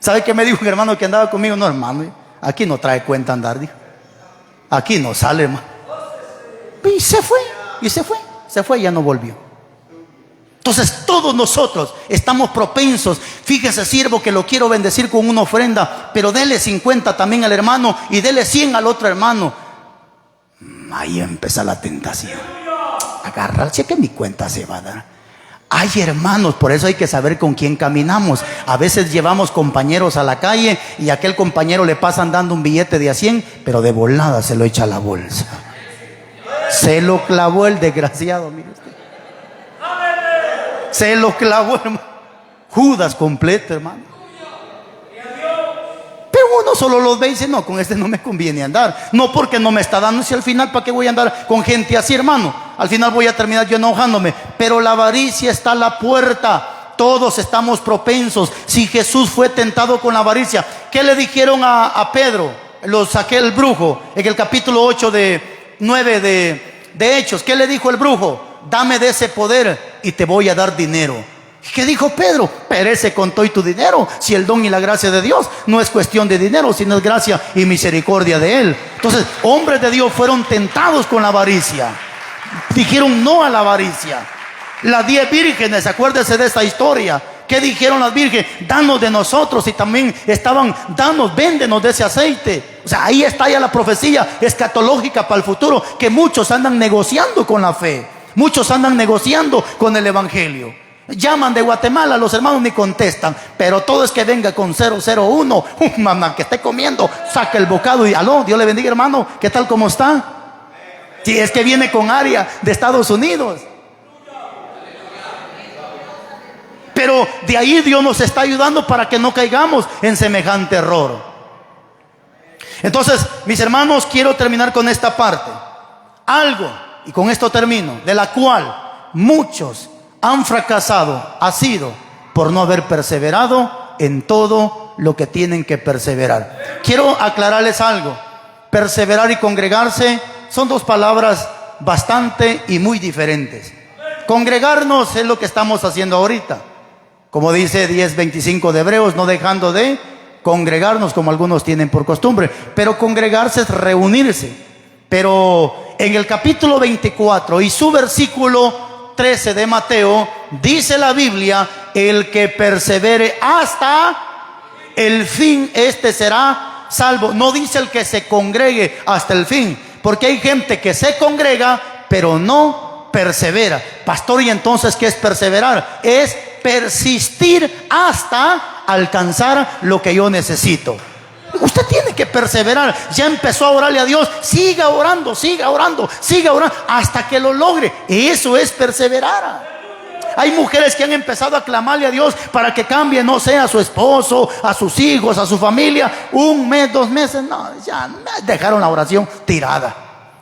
¿Sabe qué me dijo un hermano que andaba conmigo? No, hermano, aquí no trae cuenta andar, dijo. Aquí no sale, hermano. Y se fue y ya no volvió. Entonces todos nosotros estamos propensos. Fíjese, siervo, que lo quiero bendecir con una ofrenda, pero dele 50 también al hermano y dele 100 al otro hermano. Ahí empieza la tentación. Agarrarse que mi cuenta se va a dar. Ay, hermanos, por eso hay que saber con quién caminamos. A veces llevamos compañeros a la calle y a aquel compañero le pasan dando un billete de a 100, pero de volada se lo echa a la bolsa. Se lo clavó el desgraciado, mire usted. Se lo clavó, hermano. Judas completo, hermano. Pero uno solo los ve y dice, no, con este no me conviene andar. No, porque no me está dando, si al final, ¿para qué voy a andar con gente así, hermano? Al final voy a terminar yo enojándome. Pero la avaricia está a la puerta. Todos estamos propensos. Si Jesús fue tentado con la avaricia, ¿qué le dijeron a Pedro? Aquel brujo, en el capítulo 9 de Hechos. ¿Qué le dijo el brujo? Dame de ese poder y te voy a dar dinero. ¿Qué dijo Pedro? Perece con todo y tu dinero. Si el don y la gracia de Dios no es cuestión de dinero, sino es gracia y misericordia de Él. Entonces, hombres de Dios fueron tentados con la avaricia. Dijeron no a la avaricia. Las 10 vírgenes, acuérdense de esta historia. ¿Qué dijeron las vírgenes? Danos de nosotros. Y también estaban, véndenos de ese aceite. O sea, ahí está ya la profecía escatológica para el futuro, que muchos andan negociando con la fe. Muchos andan negociando con el evangelio. Llaman de Guatemala, los hermanos ni contestan, pero todo es que venga con 001. Mamá, que esté comiendo, saca el bocado y aló, Dios le bendiga, hermano, ¿qué tal, cómo está? Si es que viene con área de Estados Unidos. Pero de ahí Dios nos está ayudando para que no caigamos en semejante error. Entonces, mis hermanos, quiero terminar con esta parte. Algo, y con esto termino, de la cual muchos han fracasado, ha sido por no haber perseverado en todo lo que tienen que perseverar. Quiero aclararles algo. Perseverar y congregarse son dos palabras bastante y muy diferentes. Congregarnos es lo que estamos haciendo ahorita, como dice 10:25 de Hebreos, no dejando de congregarnos como algunos tienen por costumbre. Pero congregarse es reunirse. Pero en el capítulo 24 y su versículo 13 de Mateo, dice la Biblia, el que persevere hasta el fin, este será salvo. No dice el que se congregue hasta el fin, porque hay gente que se congrega pero no persevera. Pastor, ¿y entonces qué es perseverar? Es persistir hasta alcanzar lo que yo necesito. Usted tiene que perseverar. Ya empezó a orarle a Dios, siga orando, siga orando, siga orando hasta que lo logre. Eso es perseverar. Hay mujeres que han empezado a clamarle a Dios para que cambie, no sé, a su esposo, a sus hijos, a su familia. 1 mes, 2 meses, no, ya dejaron la oración tirada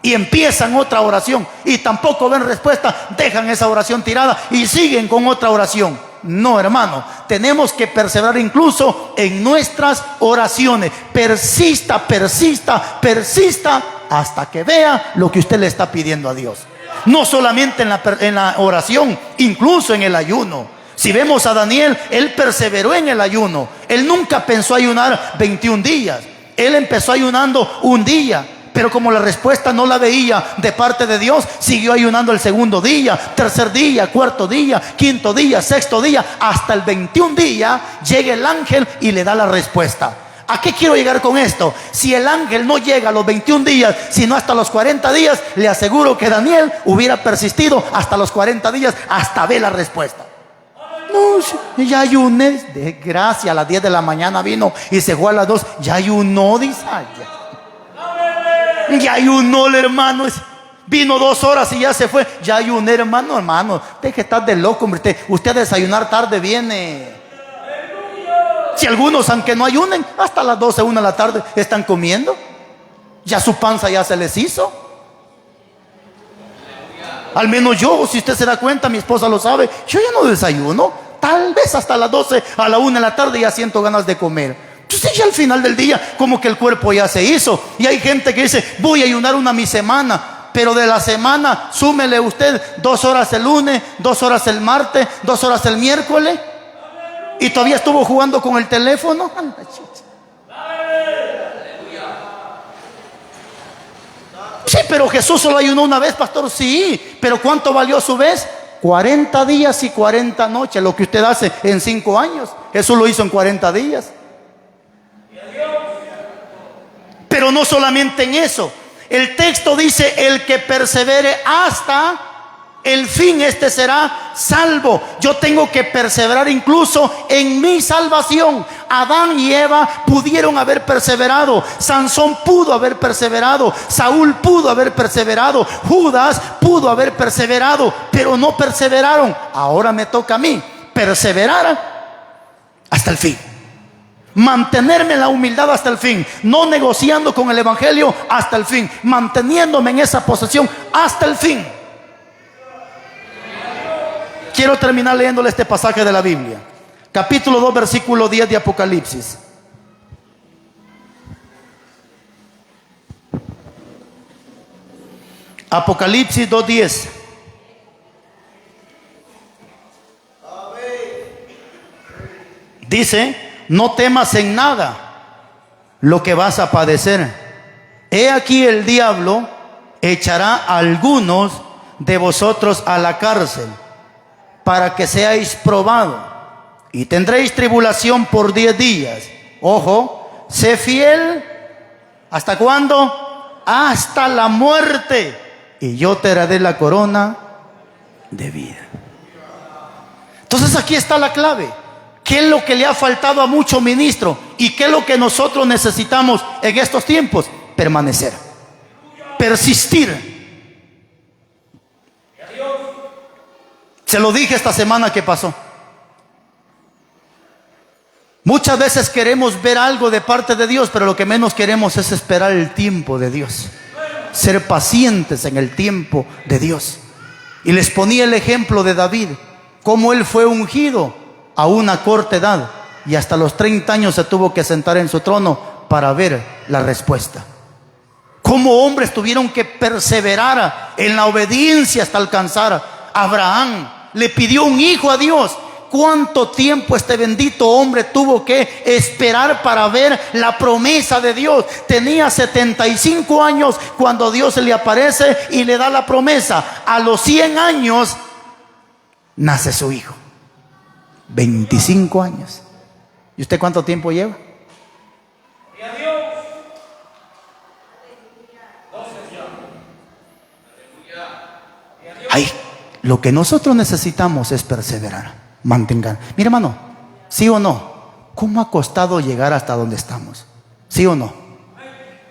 y empiezan otra oración y tampoco ven respuesta. Dejan esa oración tirada y siguen con otra oración. No, hermano, tenemos que perseverar incluso en nuestras oraciones. Persista, persista, persista hasta que vea lo que usted le está pidiendo a Dios. No solamente en la oración, incluso en el ayuno. Si vemos a Daniel, él perseveró en el ayuno. Él nunca pensó ayunar 21 días. Él empezó ayunando 1 día. Pero como la respuesta no la veía de parte de Dios, siguió ayunando el 2.º día, 3.er día, 4.º día, 5.º día, 6.º día. Hasta el 21 día llega el ángel y le da la respuesta. ¿A qué quiero llegar con esto? Si el ángel no llega a los 21 días, sino hasta los 40 días, le aseguro que Daniel hubiera persistido hasta los 40 días, hasta ver la respuesta. No, ya ayuné, de gracia, a las 10 de la mañana vino y se fue a las 2, ya ayunó, dice. Ya ayunó el hermano, vino 2 horas y ya se fue. Ya ayuné, hermano, deje que estar de loco, hombre. Usted a desayunar tarde viene. Si algunos, aunque no ayunen, hasta las 12, 1 de la tarde están comiendo. Ya su panza ya se les hizo. Al menos yo, si usted se da cuenta, mi esposa lo sabe, yo ya no desayuno. Tal vez hasta las 12, a la 1 de la tarde ya siento ganas de comer. Entonces ya al final del día, como que el cuerpo ya se hizo. Y hay gente que dice, voy a ayunar mi semana. Pero de la semana, súmele usted 2 horas el lunes, 2 horas el martes, 2 horas el miércoles. Y todavía estuvo jugando con el teléfono. Sí, pero Jesús solo ayunó 1 vez, pastor. Sí, pero ¿cuánto valió su vez? 40 días y 40 noches. Lo que usted hace en 5 años, Jesús lo hizo en 40 días. Pero no solamente en eso. El texto dice, el que persevere hasta el fin, este será salvo. Yo tengo que perseverar incluso en mi salvación. Adán y Eva pudieron haber perseverado. Sansón pudo haber perseverado. Saúl pudo haber perseverado. Judas pudo haber perseverado, pero no perseveraron. Ahora me toca a mí perseverar hasta el fin. Mantenerme en la humildad hasta el fin, no negociando con el evangelio hasta el fin, manteniéndome en esa posición hasta el fin. Quiero terminar leyéndole este pasaje de la Biblia, capítulo 2, versículo 10 de Apocalipsis. Apocalipsis 2:10. Dice: no temas en nada lo que vas a padecer. He aquí el diablo echará a algunos de vosotros a la cárcel para que seáis probados, y tendréis tribulación por 10 días. Ojo, sé fiel. ¿Hasta cuándo? Hasta la muerte, y yo te daré la corona de vida. Entonces aquí está la clave. ¿Qué es lo que le ha faltado a muchos ministros? ¿Y qué es lo que nosotros necesitamos en estos tiempos? Permanecer, persistir. Se lo dije esta semana que pasó. Muchas veces queremos ver algo de parte de Dios, pero lo que menos queremos es esperar el tiempo de Dios. Ser pacientes en el tiempo de Dios. Y les ponía el ejemplo de David, cómo él fue ungido a una corta edad, y hasta los 30 años se tuvo que sentar en su trono para ver la respuesta. Cómo hombres tuvieron que perseverar en la obediencia hasta alcanzar. Abraham le pidió un hijo a Dios. ¿Cuánto tiempo este bendito hombre tuvo que esperar para ver la promesa de Dios? Tenía 75 años cuando Dios se le aparece y le da la promesa. A los 100 años nace su hijo. 25 años. ¿Y usted cuánto tiempo lleva? Ay, lo que nosotros necesitamos es perseverar, mantengan. Mira, hermano, ¿sí o no? ¿Cómo ha costado llegar hasta donde estamos? ¿Sí o no?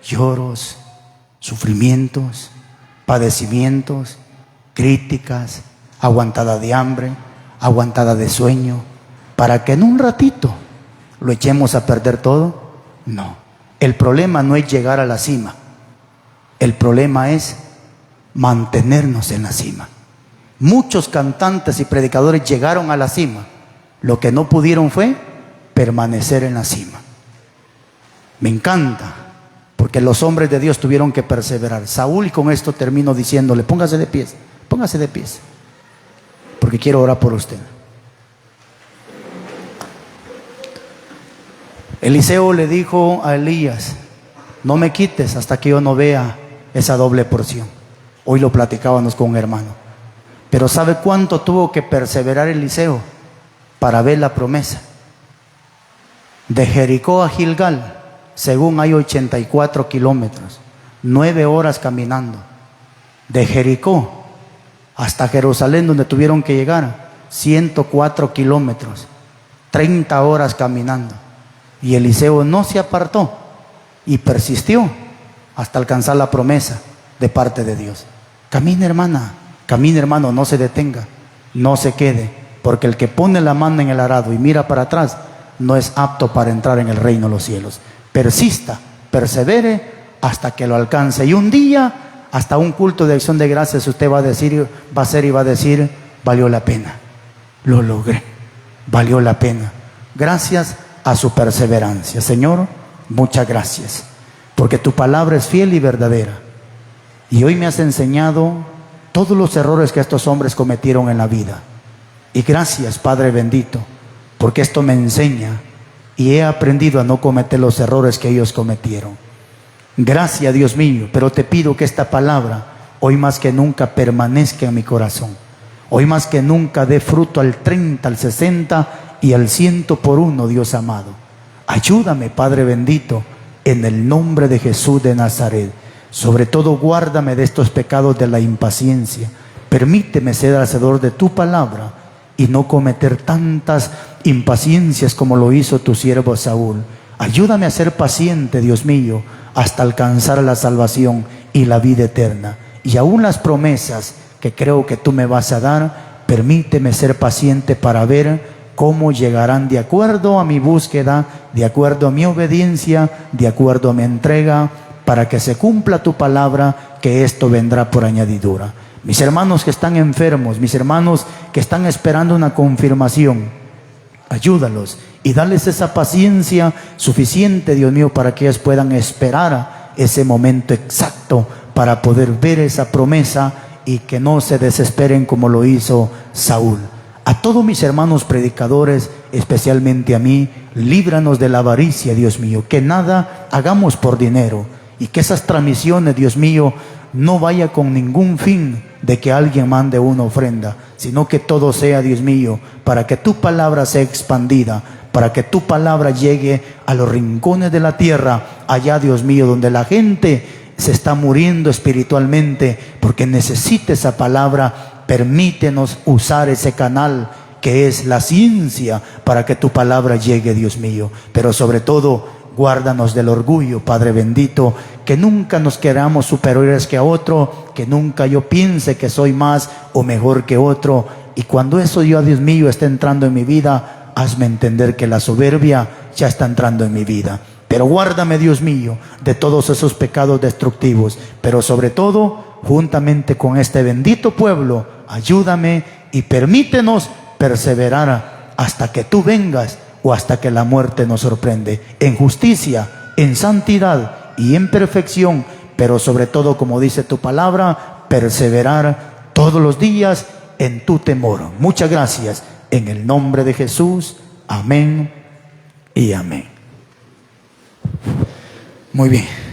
Lloros, sufrimientos, padecimientos, críticas, aguantada de hambre, aguantada de sueño, para que en un ratito lo echemos a perder todo. No, el problema no es llegar a la cima, el problema es mantenernos en la cima. Muchos cantantes y predicadores llegaron a la cima, lo que no pudieron fue permanecer en la cima. Me encanta, porque los hombres de Dios tuvieron que perseverar. Saúl, y con esto termino diciéndole, póngase de pies, porque quiero orar por usted. Eliseo le dijo a Elías: no me quites hasta que yo no vea esa doble porción. Hoy lo platicábamos con un hermano. Pero ¿sabe cuánto tuvo que perseverar Eliseo para ver la promesa? De Jericó a Gilgal, según hay 84 kilómetros, 9 horas caminando. De Jericó hasta Jerusalén, donde tuvieron que llegar, 104 kilómetros, 30 horas caminando. Y Eliseo no se apartó y persistió hasta alcanzar la promesa de parte de Dios. Camina, hermana, camina, hermano, no se detenga, no se quede, porque el que pone la mano en el arado y mira para atrás no es apto para entrar en el reino de los cielos. Persista, persevere hasta que lo alcance, y un día, hasta un culto de acción de gracias, usted va a decir, va a ser y va a decir: valió la pena, lo logré, valió la pena, gracias a su perseverancia. Señor, muchas gracias, porque tu palabra es fiel y verdadera, y hoy me has enseñado todos los errores que estos hombres cometieron en la vida. Y gracias, Padre bendito, porque esto me enseña y he aprendido a no cometer los errores que ellos cometieron. Gracias, Dios mío, pero te pido que esta palabra hoy más que nunca permanezca en mi corazón. Hoy más que nunca dé fruto al 30, al 60 y al 100 por uno, Dios amado. Ayúdame, Padre bendito, en el nombre de Jesús de Nazaret. Sobre todo, guárdame de estos pecados de la impaciencia. Permíteme ser hacedor de tu palabra y no cometer tantas impaciencias como lo hizo tu siervo Saúl. Ayúdame a ser paciente, Dios mío, hasta alcanzar la salvación y la vida eterna. Y aún las promesas que creo que tú me vas a dar, permíteme ser paciente para ver cómo llegarán de acuerdo a mi búsqueda, de acuerdo a mi obediencia, de acuerdo a mi entrega, para que se cumpla tu palabra, que esto vendrá por añadidura. Mis hermanos que están enfermos, mis hermanos que están esperando una confirmación, ayúdalos y dales esa paciencia suficiente, Dios mío, para que ellos puedan esperar ese momento exacto para poder ver esa promesa y que no se desesperen como lo hizo Saúl. A todos mis hermanos predicadores, especialmente a mí, líbranos de la avaricia, Dios mío, que nada hagamos por dinero y que esas transmisiones, Dios mío, no vaya con ningún fin de que alguien mande una ofrenda, sino que todo sea, Dios mío, para que tu palabra sea expandida, para que tu palabra llegue a los rincones de la tierra, allá, Dios mío, donde la gente se está muriendo espiritualmente, porque necesita esa palabra. Permítenos usar ese canal que es la ciencia para que tu palabra llegue, Dios mío. Pero sobre todo, guárdanos del orgullo, Padre bendito, que nunca nos queramos superiores que a otro, que nunca yo piense que soy más o mejor que otro. Y cuando eso, Dios mío, esté entrando en mi vida, hazme entender que la soberbia ya está entrando en mi vida. Pero guárdame, Dios mío, de todos esos pecados destructivos. Pero sobre todo, juntamente con este bendito pueblo, ayúdame y permítenos perseverar hasta que tú vengas o hasta que la muerte nos sorprende, en justicia, en santidad y en perfección, pero sobre todo, como dice tu palabra, perseverar todos los días en tu temor. Muchas gracias, en el nombre de Jesús, amén y amén. Muy bien.